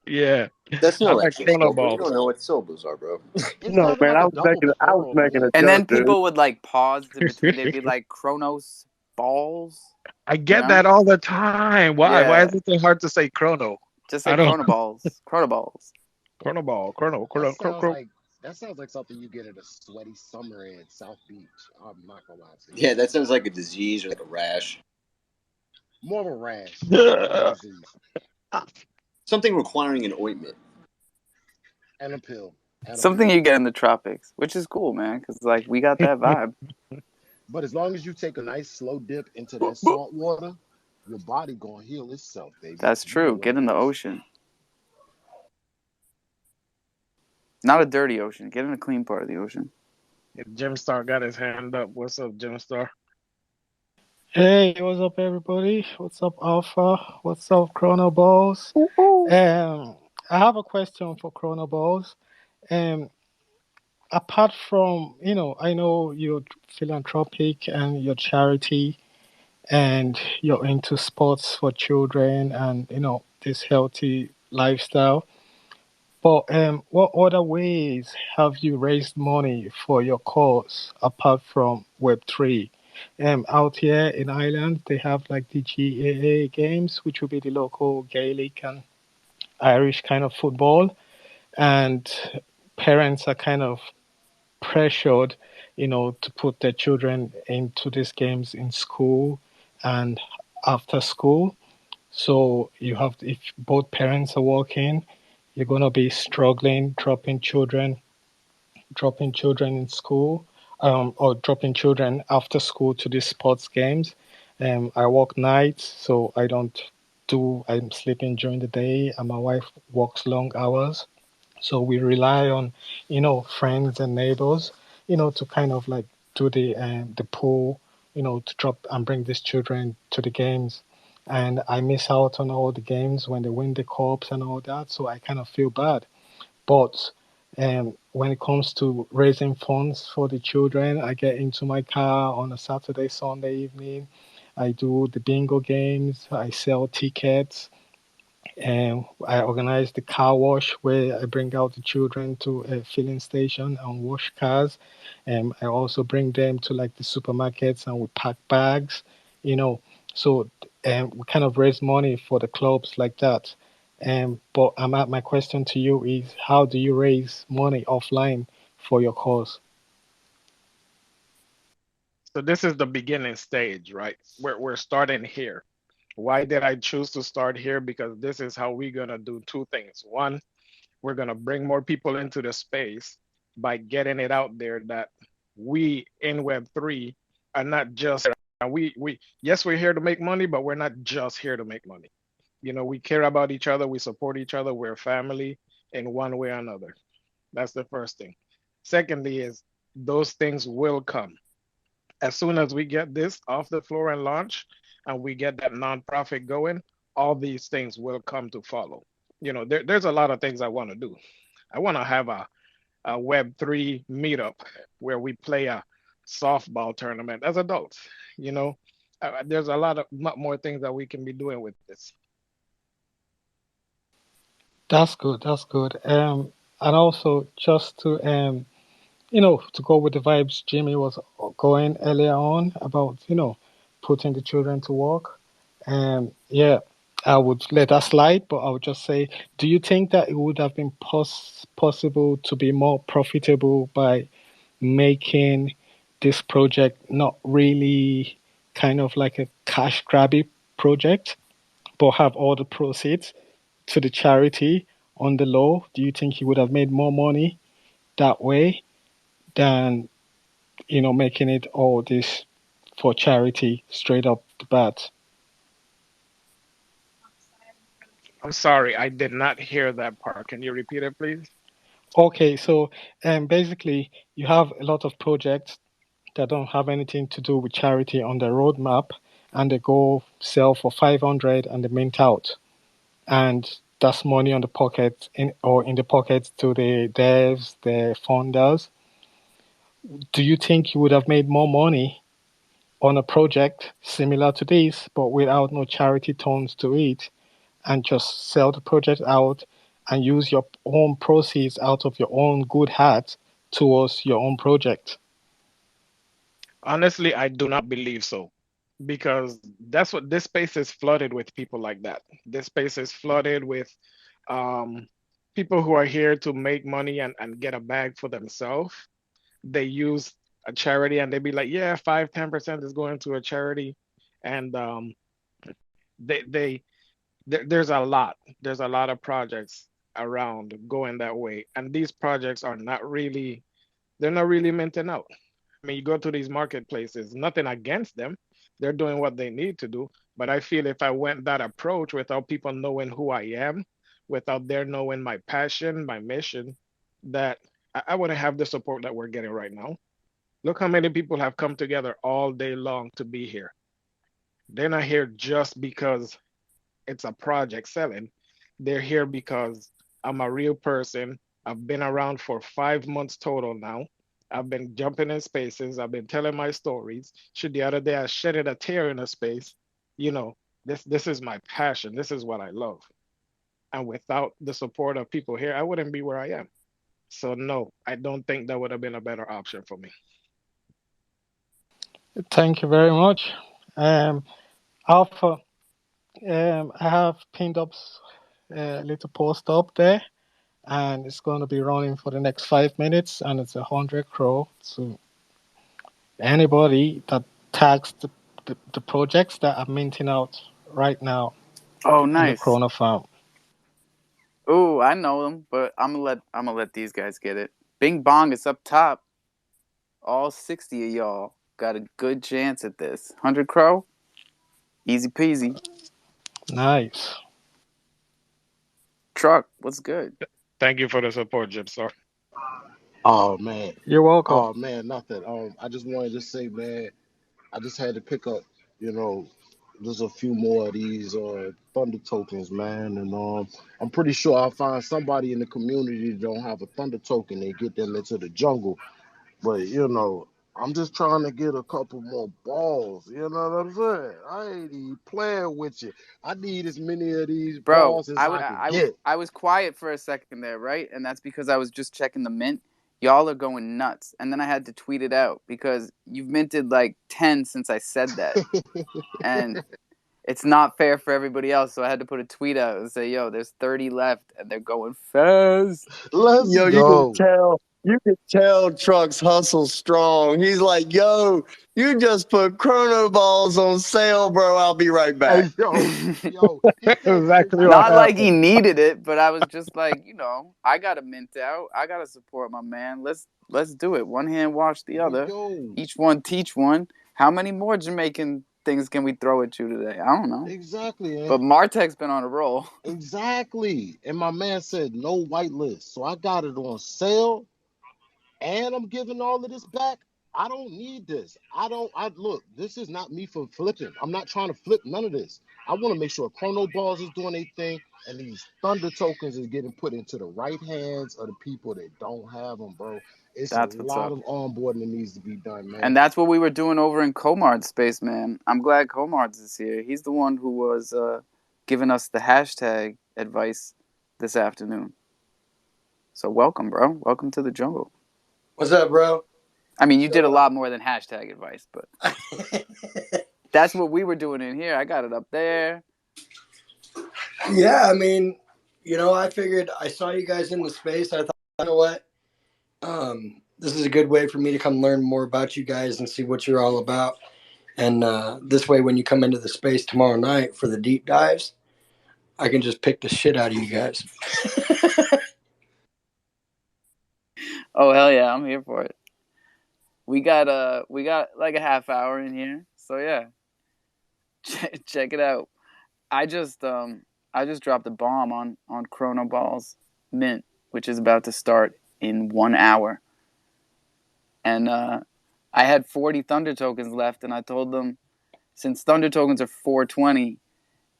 Yeah. That's I no like extra chrono syllable. You balls. don't know what syllables are, bro. It No, sounded man, like I a was double making plural to a me. And joke, then dude. people would like pause in between. They'd be like, Chronos Balls. I You get know? that all the time. Why? Why Yeah. is it so hard to say chrono? Just I say don't. Chrono Balls. Chrono Balls. Chrono ball. Chrono. That sounds like something you get at a sweaty summer in South Beach. I'm not gonna lie to you. Yeah, that sounds like a disease or like a rash. More of a rash than a disease. Something requiring an ointment. And a pill. And a Something pill. you get in the tropics, which is cool, man, because like we got that vibe. But as long as you take a nice slow dip into that salt water, your body gonna heal itself, baby. That's You know true. what Get it in the is. ocean. Not a dirty ocean. Get in a clean part of the ocean. Jim Star got his hand up. What's up, Jim Star? Hey, what's up, everybody? What's up, Alpha? What's up, Chrono Balls? I have a question for Chrono Balls. Apart from, I know you're philanthropic and your charity, and you're into sports for children and, this healthy lifestyle. But what other ways have you raised money for your cause apart from Web3? Out here in Ireland, they have like the GAA games, which will be the local Gaelic and Irish kind of football. And parents are kind of pressured, to put their children into these games in school and after school. So you have, if both parents are working, you're gonna be struggling dropping children in school, or dropping children after school to these sports games. I work nights, so I don't do. I'm sleeping during the day, and my wife works long hours. So we rely on, friends and neighbors, to kind of like do the pool, to drop and bring these children to the games. and I miss out on all the games when they win the cups and all that. So I kind of feel bad. But when it comes to raising funds for the children, I get into my car on a Saturday, Sunday evening. I do the bingo games. I sell tickets. I organize the car wash where I bring out the children to a filling station and wash cars. I also bring them to like the supermarkets and we pack bags, you know. So we kind of raise money for the clubs like that. But my question to you is, how do you raise money offline for your cause? So this is the beginning stage, right? We're starting here. Why did I choose to start here? Because this is how we're gonna do two things. One, we're gonna bring more people into the space by getting it out there that we in Web3 are not just we yes, we're here to make money, but we're not just here to make money. We care about each other, we support each other, we're family in one way or another. That's the first thing. Secondly is those things will come. As soon as we get this off the floor and launch and we get that nonprofit going, all these things will come to follow. There's a lot of things I want to do. I want to have a Web3 meetup where we play a softball tournament as adults. You know, there's a lot more things that we can be doing with this. That's good. That's good. And also just to to go with the vibes Jimmy was going earlier on about, putting the children to work. Yeah, I would let that slide, but I would just say, do you think that it would have been possible to be more profitable by making this project not really kind of like a cash grabby project, but have all the proceeds to the charity on the low? Do you think he would have made more money that way than making it all this for charity straight up the bat? I'm sorry, I did not hear that part. Can you repeat it, please? Okay, so basically, you have a lot of projects that don't have anything to do with charity on the roadmap, and they go sell for 500 and they mint out, and that's money on the pocket in the pockets to the devs, the funders. Do you think you would have made more money on a project similar to this, but without no charity tones to it, and just sell the project out and use your own proceeds out of your own good heart towards your own project? Honestly, I do not believe so because that's what this space is flooded with people like that. This space is flooded with um, people who are here to make money and get a bag for themselves. They use a charity and they be like, yeah, 5-10% is going to a charity. And they, they, there's a lot of projects around going that way. And these projects they're not really minting out. I mean, you go to these marketplaces, nothing against them. They're doing what they need to do. But I feel if I went that approach without people knowing who I am, without their knowing my passion, my mission, that I wouldn't have the support that we're getting right now. Look how many people have come together all day long to be here. They're not here just because it's a project selling. They're here because I'm a real person. I've been around for 5 months total now. I've been jumping in spaces. I've been telling my stories. Should the other day I shedded a tear in a space, you know, this is my passion. This is what I love. And without the support of people here, I wouldn't be where I am. So no, I don't think that would have been a better option for me. Thank you very much. Alpha, I have pinned up a little post up there, and it's going to be running for the next 5 minutes, and it's 100 crore. So anybody that tags the projects that are minting out right now Oh, in the nice. Chrono Farm. Ooh, I know them, but I'm gonna let these guys get it. Bing Bong is up top. All 60 of y'all got a good chance at this. 100 Crow, easy peasy. Nice. Truck, what's good? Thank you for the support, Gypsar. Oh man, You're welcome. oh man, nothing. I just wanted to say, man, I just had to pick up, you know, just a few more of these Thunder tokens, man, and I'm pretty sure I'll find somebody in the community that don't have a Thunder token and get them into the jungle. But I'm just trying to get a couple more balls. You know what I'm saying? I ain't even playing with you. I need as many of these Bro, balls as I can get. I was quiet for a second there, right? And that's because I was just checking the mint. Y'all are going nuts. And then I had to tweet it out because you've minted like 10 since I said that. And it's not fair for everybody else. So I had to put a tweet out and say, yo, there's 30 left and they're going fast. Let's Yo, go. you can tell Truck's hustle strong. He's like, yo, you just put Chrono Balls on sale, bro. I'll be right back. Hey, yo, he said Exactly what Not like he happened. needed it, but I was just like, I gotta mint out. I gotta support my man. Let's do it. One hand wash the other. yo, Each one teach one. How many more Jamaican things can we throw at you today? I don't know. exactly, man. But Martek's been on a roll. Exactly. And my man said no whitelist. So I got it on sale and I'm giving all of this back. I don't need this. I look, this is not me for flipping. I'm not trying to flip none of this. I want to make sure Chrono Balls is doing their thing and these Thunder tokens is getting put into the right hands of the people that don't have them, bro. It's a That's what's lot up. of onboarding that needs to be done, man. And that's what we were doing over in Comard's space, man. I'm glad Comard's is here. He's the one who was giving us the hashtag advice this afternoon. So welcome, bro. Welcome to the jungle. What's up, bro? I mean, you did a lot more than hashtag advice, but that's what we were doing in here. I got it up there. Yeah, I mean, I figured I saw you guys in the space. I thought, you know what? This is a good way for me to come learn more about you guys and see what you're all about. And this way, when you come into the space tomorrow night for the deep dives, I can just pick the shit out of you guys. Oh, hell yeah, I'm here for it. We got like a half hour in here. So yeah. Check it out. I just dropped a bomb on Chrono Ball's mint, which is about to start in 1 hour. And I had 40 Thunder tokens left, and I told them, since Thunder tokens are 420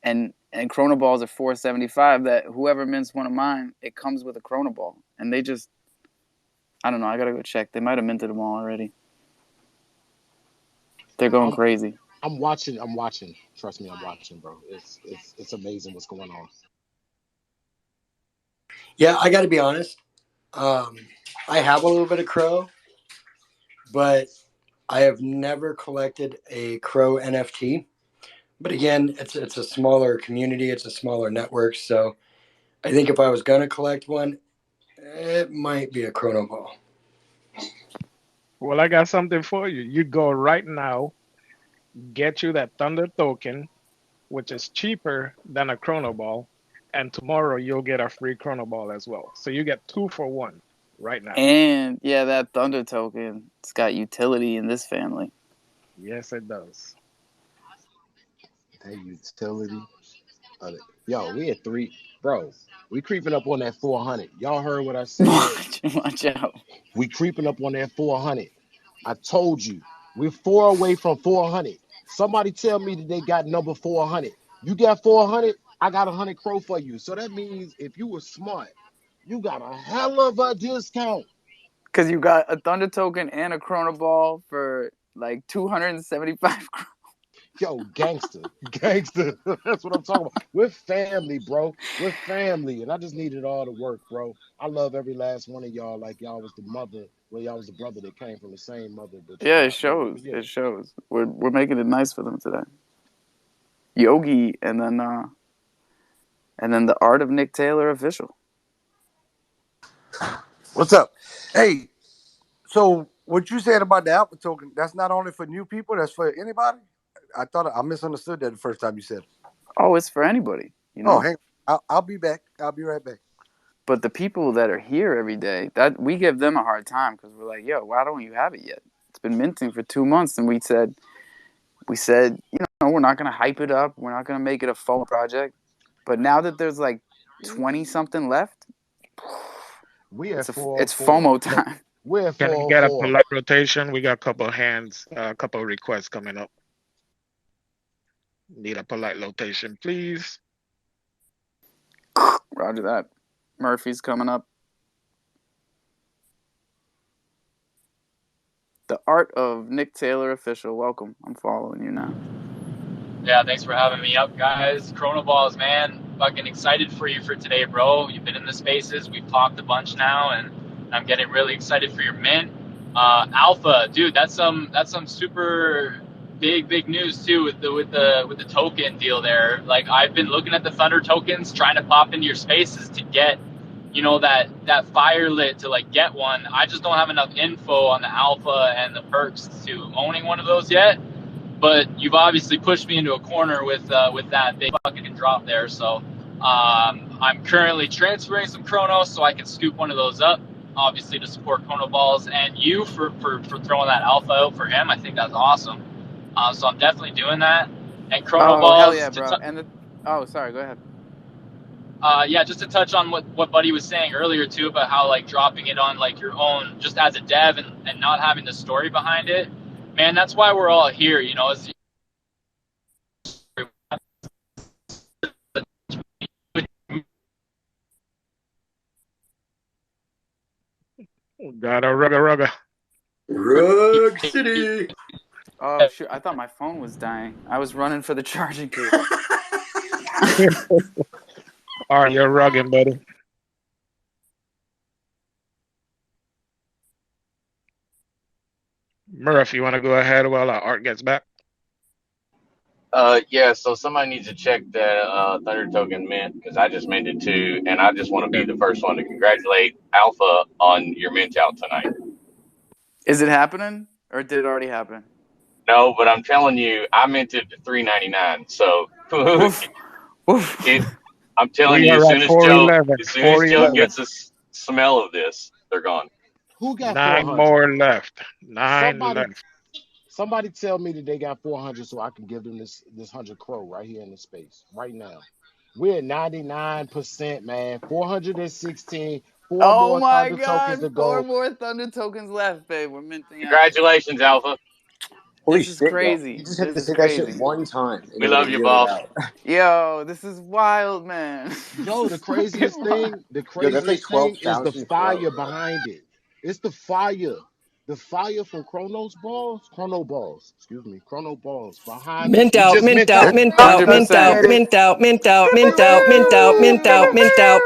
and Chrono Balls are 475, that whoever mints one of mine, it comes with a Chrono Ball. And they just, I don't know, I gotta go check. They might have minted them all already. They're going crazy. I'm watching. Trust me, I'm watching, bro. It's amazing what's going on. Yeah, I got to be honest. I have a little bit of Crow, but I have never collected a Crow NFT. But again, it's a smaller community. It's a smaller network. So I think if I was going to collect one, it might be a Chrono Ball. Well, I got something for you. You go right now, get you that Thunder token, which is cheaper than a Chrono Ball, and tomorrow you'll get a free Chrono Ball as well. So you get 2 for 1 right now. And yeah, that Thunder token, it's got utility in this family. Yes, it does. That utility. Yo, we at 3, bro. We creeping up on that 400. Y'all heard what I said? Watch out. We creeping up on that 400. I told you, we're 4 away from 400. Somebody tell me that they got number 400. You got 400, I got 100 crow for you. So that means if you were smart, you got a hell of a discount. Because you got a Thunder token and a Chrono Ball for like 275 crow. Yo, gangster. That's what I'm talking about. We're family, bro. We're family. And I just need it all to work, bro. I love every last one of y'all like y'all was the mother. Well, y'all was the brother that came from the same mother. But Yeah, it shows. Yeah. It shows. We're making it nice for them today. Yogi and then the Art of Nick Taylor official. What's up? Hey, so what you said about the Alpha token, that's not only for new people, that's for anybody? I thought I misunderstood that the first time you said it. Oh, it's for anybody. Oh, hang on. I'll be back. I'll be right back. But the people that are here every day, that we give them a hard time because we're like, yo, why don't you have it yet? It's been minting for 2 months, and we said, we're not gonna hype it up. We're not gonna make it a FOMO project. But now that there's like 20 something left, it's FOMO time. We're Can we get a polite rotation? We got a couple of hands, a couple of requests coming up. Need a polite location, please. Roger that. Murphy's coming up. The Art of Nick Taylor official. Welcome. I'm following you now. Yeah, thanks for having me up, guys. Chronoballs, man. Fucking excited for you for today, bro. You've been in the spaces. We've talked a bunch now, and I'm getting really excited for your mint. Alpha, dude, that's some super big news too with the token deal there. Like, I've been looking at the Thunder tokens, trying to pop into your spaces to get, that fire lit to like get one. I just don't have enough info on the alpha and the perks to owning one of those yet. But you've obviously pushed me into a corner with that big fucking drop there. So I'm currently transferring some Chronos so I can scoop one of those up, obviously to support Chrono Balls and you for throwing that alpha out for him. I think that's awesome. So I'm definitely doing that. And Chrono Oh, hell Balls. yeah, bro. Sorry, go ahead. Yeah, just to touch on what Buddy was saying earlier too about how like dropping it on like your own just as a dev and not having the story behind it. Man, that's why we're all here, is Got a rugga. Rug City. Oh, shoot. I thought my phone was dying. I was running for the charging cable. All right, you're rugging, buddy. Murph, you want to go ahead while our Art gets back? Yeah, so somebody needs to check that Thunder token mint because I just minted too, and I just want to be the first one to congratulate Alpha on your mint out tonight. Is it happening, or did it already happen? No, but I'm telling you, I minted $3.99. So I'm telling We you, are as at soon as 411. Joe gets a smell of this, they're gone. Who got 9 400? more left. 9 left. Somebody tell me that they got 400 so I can give them this 100 crow right here in the space right now. We're at 99%, man. 416. Four Oh more my Thunder tokens God! to 4 go. more Thunder tokens left, babe. We're minting out. Congratulations, Alpha. Holy This is shit, yo. crazy. You just have This to is say that shit crazy. one time and We it will love you, get it boss. out. Yo, this is wild, man. Yo, the craziest thing Yo, that's like is the 12,000 crow, fire bro. behind it. It's the fire. The fire from Chrono Balls behind. Mint We out, just mint mint out, out mint out, mint out, 100%. mint out, mint out, mint out, mint out, mint out, mint out.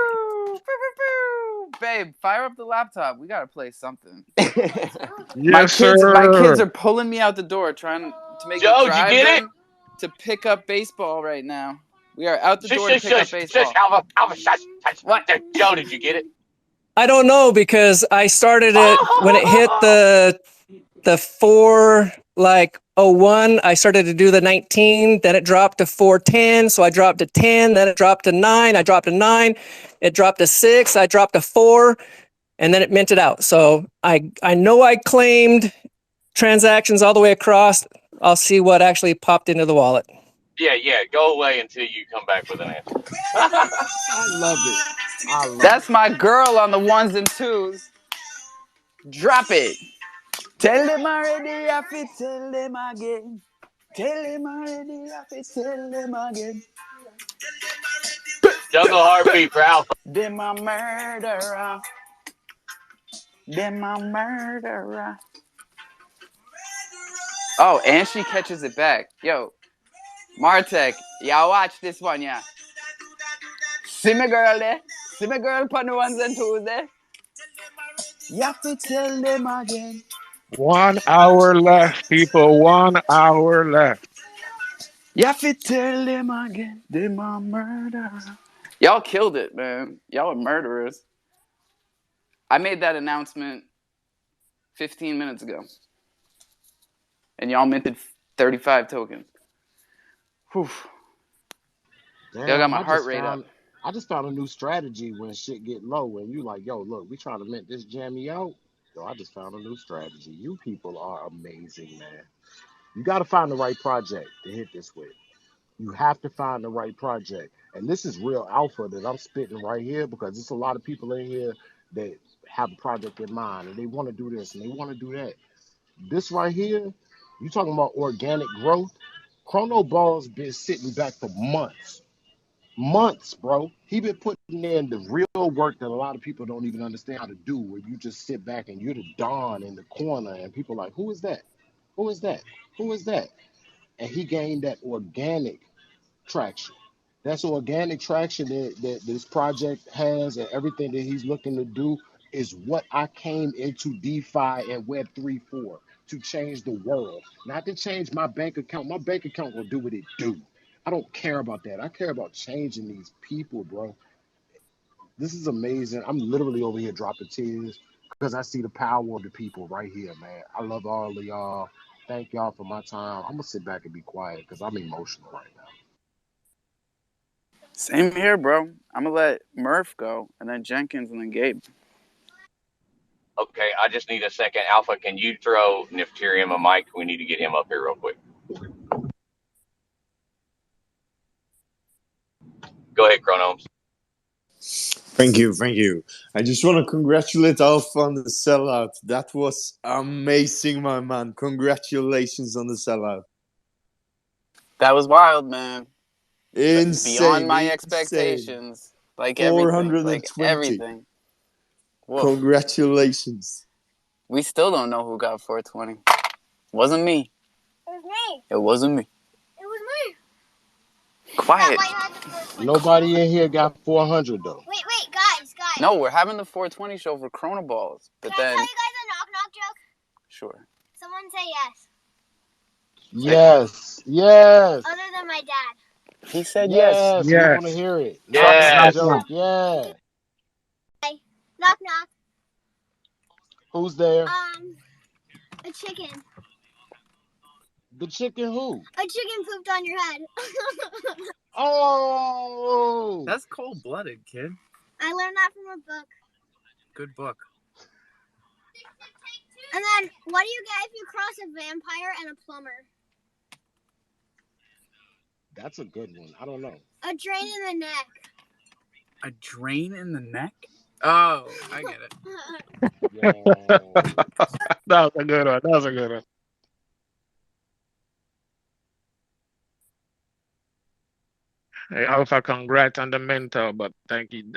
Babe, fire up the laptop. We gotta play something. Yes, My kids sir. are pulling me out the door, trying to make me Joe, did you drive get it? them to pick up baseball right now. We are out the door to Shush, pick up baseball. Alpha, shush. What? Joe, did you get it? I don't know because I started it when it hit the 4:01. I started to do the 19. Then it dropped to 4:10. So I dropped to 10. Then it dropped to 9. I dropped to 9. It dropped to 6. I dropped to 4, and then it minted out. So I know I claimed transactions all the way across. I'll see what actually popped into the wallet. Yeah. Go away until you come back with an answer. I love it. That's my girl on the ones and twos. Drop it. Tell them already, I fit tell them again. Tell them already, I fit tell them again. Jungle heartbeat for Alpha. Them a murderer. Them a murderer. Oh, and she catches it back. Yo, Martek, y'all watch this one, yeah. See me girl there? See me girl on the ones and twos there? You have to tell them again. 1 hour left, people. 1 hour left. You have to tell them again. Them a murderer. Y'all killed it, man. Y'all are murderers. I made that announcement 15 minutes ago. And y'all minted 35 tokens. Whew. Damn, Y'all got my heart rate up. I just found a new strategy when shit get low and you like, yo, look, we trying to mint this jammy out. Yo, I just found a new strategy. You people are amazing, man. You got to find the right project to hit this with. You have to find the right project. And this is real alpha that I'm spitting right here because there's a lot of people in here that have a project in mind and they want to do this and they want to do that. This right here, you talking about organic growth. Chrono Ball's been sitting back for months, bro. He been putting in the real work that a lot of people don't even understand how to do, where you just sit back and you're the Don in the corner and people are like, who is that? Who is that? Who is that? And he gained that organic traction. That's organic traction that this project has, and everything that he's looking to do is what I came into DeFi and Web3 for, to change the world, not to change my bank account. My bank account will do what it do. I don't care about that. I care about changing these people, bro. This is amazing. I'm literally over here dropping tears because I see the power of the people right here, man. I love all of y'all. Thank y'all for my time. I'm gonna sit back and be quiet because I'm emotional right now. Same here, bro. I'm gonna let Murph go, and then Jenkins, and then Gabe. Okay, I just need a second. Alpha, can you throw Nifterium a mic? We need to get him up here real quick. Go ahead, Chronos. Thank you. I just want to congratulate Alpha on the sellout. That was amazing, my man. Congratulations on the sellout. That was wild, man. Insane. Beyond my expectations. Like everything. Like 420. everything. Woof. Congratulations. We still don't know who got 420. Wasn't me. It was me. It wasn't me. It was me. Quiet. Nobody in here got 400 though. Wait, guys. No, we're having the 420 show for Chrono Balls. But Can I then... tell you guys a knock-knock joke? Sure. Someone say yes. Yes. Other than my dad. He said yes. We Yes. want to hear it. Yes. Joke. Yeah. Knock, knock. Who's there? A chicken. The chicken who? A chicken pooped on your head. Oh. That's cold-blooded, kid. I learned that from a book. Good book. And then, what do you get if you cross a vampire and a plumber? That's a good one. I don't know. A drain in the neck. A drain in the neck? Oh, I get it. That was a good one. Hey, Alpha, congrats on the mentor, but thank you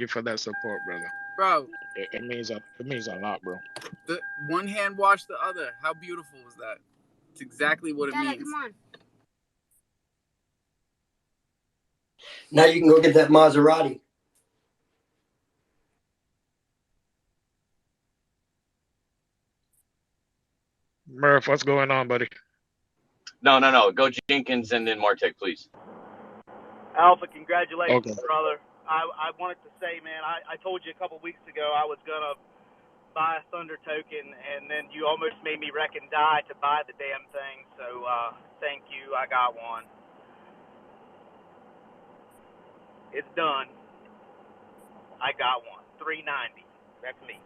for that support, brother. Bro. It means a lot, bro. The one hand wash the other. How beautiful was that? It's exactly what it means. Come on. Now you can go get that Maserati. Murph, what's going on, buddy? No. Go Jenkins and then Martek, please. Alpha, congratulations, Okay. brother. I wanted to say, man, I told you a couple weeks ago I was going to buy a Thunder token, and then you almost made me wreck and die to buy the damn thing. So thank you. I got one. It's done. I got one. 390. That's me.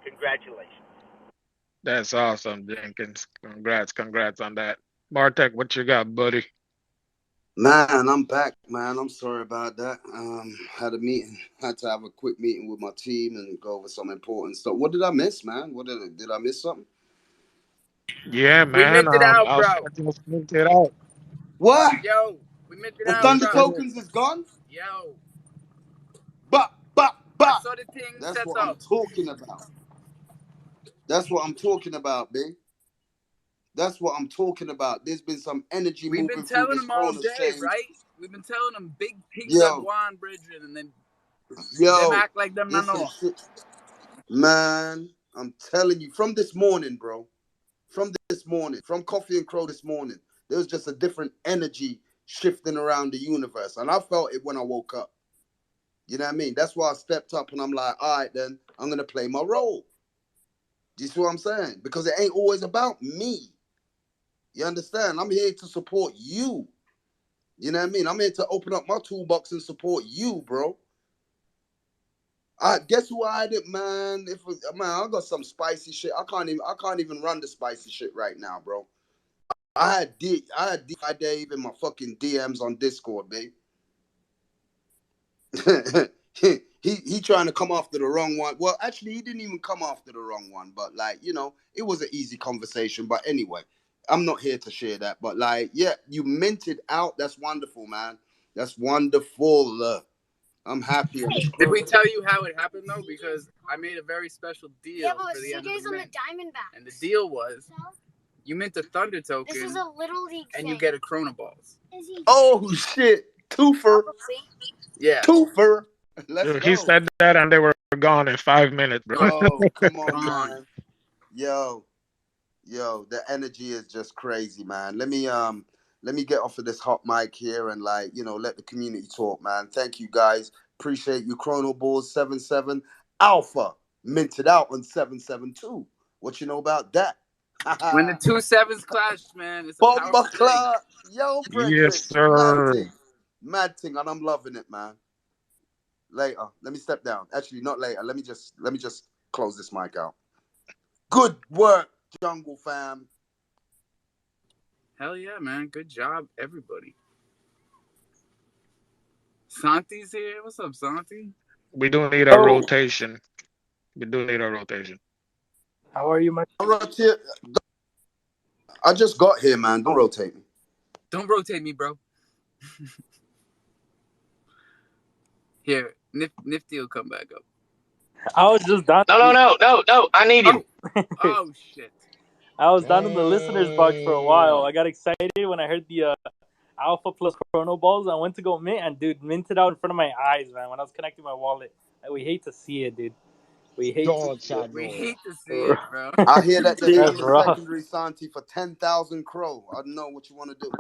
Congratulations. That's awesome, Jenkins. Congrats on that. Martek, what you got, buddy? Man, I'm back, man. I'm sorry about that. Had a meeting. Had to have a quick meeting with my team and go over some important stuff. What did I miss, man? Did I miss something? Yeah, man. We minted out, I'll bro. just mint it out. What? Yo, we minted The out, Thunder bro. tokens is gone? Yo. Bah. I saw the thing That's set what up. I'm talking about. That's what I'm talking about, B. That's what I'm talking about. There's been some energy We've moving been through telling this them all corner day, change. right? We've been telling them big pigs Yo. are Guan Bridget, and then Yo, them act like them not know. Man, I'm telling you, from this morning, bro. From Coffee and Crow this morning, there was just a different energy shifting around the universe. And I felt it when I woke up. You know what I mean? That's why I stepped up and I'm like, all right, then I'm going to play my role. Do you see what I'm saying? Because it ain't always about me. You understand? I'm here to support you. You know what I mean? I'm here to open up my toolbox and support you, bro. Guess who I did, man? I got some spicy shit. I can't even run the spicy shit right now, bro. I had Dave in my fucking DMs on Discord, babe. he trying to come after the wrong one. Well, actually, he didn't even come after the wrong one, but like, you know, it was an easy conversation. But anyway, I'm not here to share that, but like, yeah, you minted out. That's wonderful, man. That's wonderful. I'm happy. And Did we tell you how it happened though? Because I made a very special deal for the end of the mint. And the deal was, you mint a Thunder token. This is a Little League and thing. you get a Chrono Balls. oh shit, twofer, Yeah. twofer. Let's Dude, he go. said that and they were gone in 5 minutes, bro. Oh, come on, Gone. man. Yo, the energy is just crazy, man. Let me get off of this hot mic here and like, let the community talk, man. Thank you guys. Appreciate you. Chrono Balls 77 Alpha minted out on 772. What you know about that? When the 2 sevens clash, man, it's a Bomba powerful thing. Clark. Yo, Yes, Frederick. sir. Mad thing, and I'm loving it, man. Later. Let me step down. Actually, not later. Let me just close this mic out. Good work, Jungle Fam. Hell yeah, man. Good job, everybody. Santi's here. What's up, Santi? We do need a rotation. We do need a rotation. How are you, man? I just got here, man. Don't rotate me. Don't rotate me, bro. Here, Nifty will come back up. I was just done. No. I need him. Oh shit. I was down in the listeners box for a while. I got excited when I heard the Alpha plus Chrono Balls. I went to go mint, and dude, minted out in front of my eyes, man. When I was connecting my wallet, we hate to see it, dude. We hate to see it, bro. I hear that they're That's doing rough. secondary Santi for 10,000 crow. I don't know what you want to do.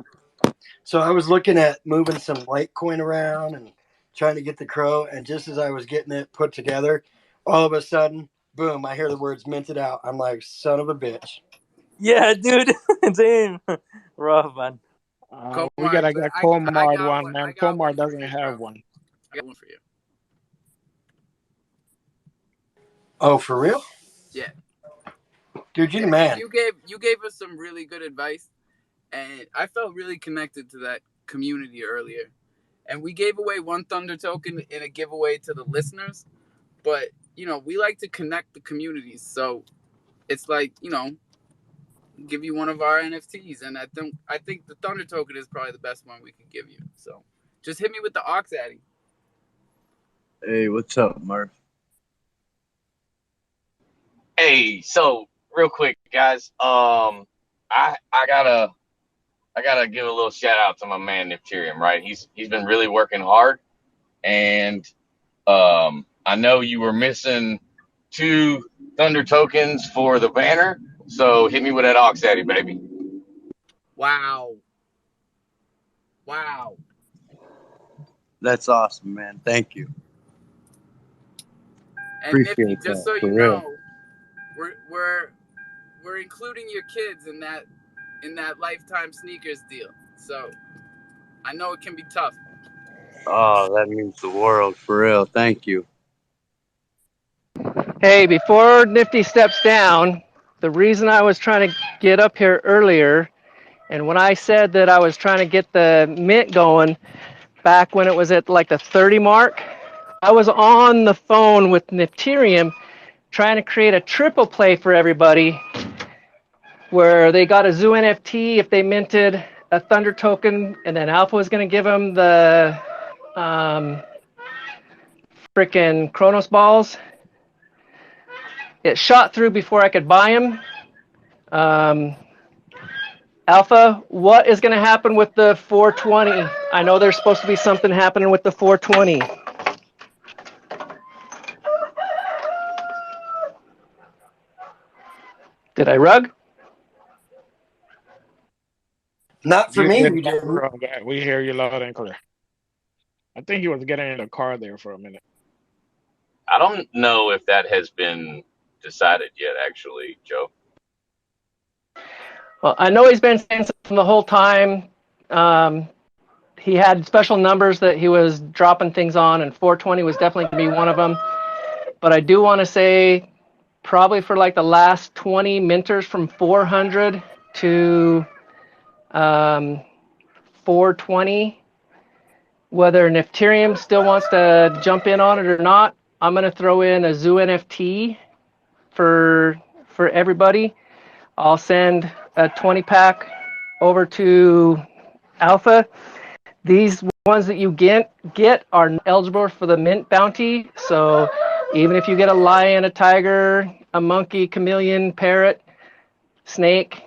So I was looking at moving some Litecoin around and trying to get the crow, and just as I was getting it put together, all of a sudden, boom, I hear the words minted out. I'm like, son of a bitch. Yeah, dude. Damn. Rough, man. We gotta get Comard one, man. Comard doesn't have one. I got one for you. Oh, for real? Yeah. Dude, you're the man. You gave us some really good advice, and I felt really connected to that community earlier. And we gave away one Thunder token in a giveaway to the listeners, but we like to connect the communities. So it's like, give you one of our NFTs, and I think the Thunder token is probably the best one we could give you. So just hit me with the Ox Addy. Hey, what's up, Murph? Hey, so real quick, guys. I gotta give a little shout out to my man Nifterium, right? He's been really working hard, and I know you were missing 2 Thunder tokens for the banner, so hit me with that Ox Addy, baby. Wow. That's awesome, man. Thank you. And Appreciate Nifty, just so that, for you real. know, we're including your kids in that lifetime sneakers deal. So I know it can be tough. Oh, that means the world, for real. Thank you. Hey, before Nifty steps down, the reason I was trying to get up here earlier, and when I said that I was trying to get the mint going back when it was at like the 30 mark, I was on the phone with Nifterium trying to create a triple play for everybody where they got a Zoo NFT if they minted a Thunder token, and then Alpha was going to give them the frickin' Kronos balls. It shot through before I could buy them. Alpha, what is going to happen with the 420? I know there's supposed to be something happening with the 420. Did I rug? Not for You me, did you not didn't. wrong, guy. We hear you loud and clear. I think he was getting in the car there for a minute. I don't know if that has been decided yet, actually, Joe. Well, I know he's been saying something the whole time. He had special numbers that he was dropping things on, and 420 was definitely going to be one of them. But I do want to say, probably for like the last 20 minters from 400 to 420, whether Nifterium still wants to jump in on it or not, I'm going to throw in a Zoo NFT for everybody. I'll send a 20 pack over to Alpha. These ones that you get are eligible for the mint bounty. So even if you get a lion, a tiger, a monkey, chameleon, parrot, snake,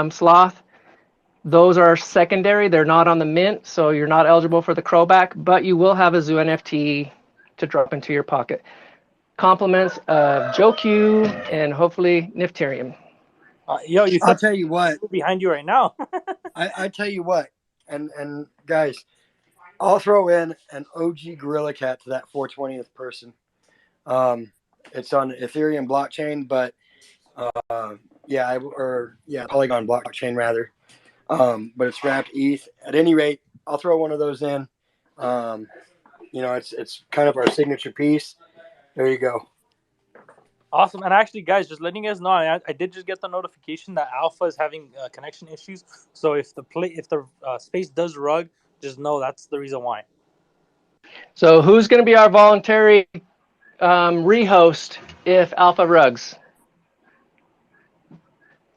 sloth, those are secondary. They're not on the mint, so you're not eligible for the crowback, but you will have a zoo NFT to drop into your pocket. Compliments of Joe Q and hopefully Nifterium. Yo, you I'll said tell you what. behind you right now. I tell you what, and guys, I'll throw in an OG Gorilla Cat to that 420th person. It's on Ethereum blockchain, but Polygon blockchain rather. But it's wrapped ETH. At any rate, I'll throw one of those in. It's kind of our signature piece. There you go. Awesome. And actually, guys, just letting you guys know, I did just get the notification that Alpha is having connection issues. So if the space does rug, just know that's the reason why. So who's going to be our voluntary rehost if Alpha rugs?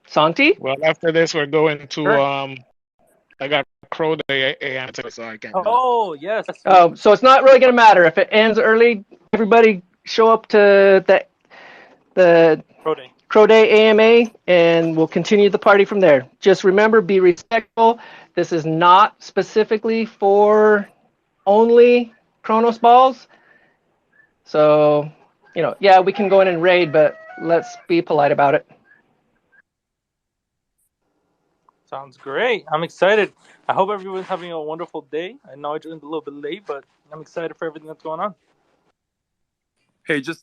Santi? Well, after this, we're going to Sure. I got Crow Day AM, so I can't do it. Oh, yes. Oh, so it's not really going to matter if it ends early. Everybody show up to the Crow Day AMA, and we'll continue the party from there. Just remember, be respectful. This is not specifically for only Kronos balls. So, yeah, we can go in and raid, but let's be polite about it. Sounds great. I'm excited. I hope everyone's having a wonderful day. I know I joined a little bit late, but I'm excited for everything that's going on. Hey, just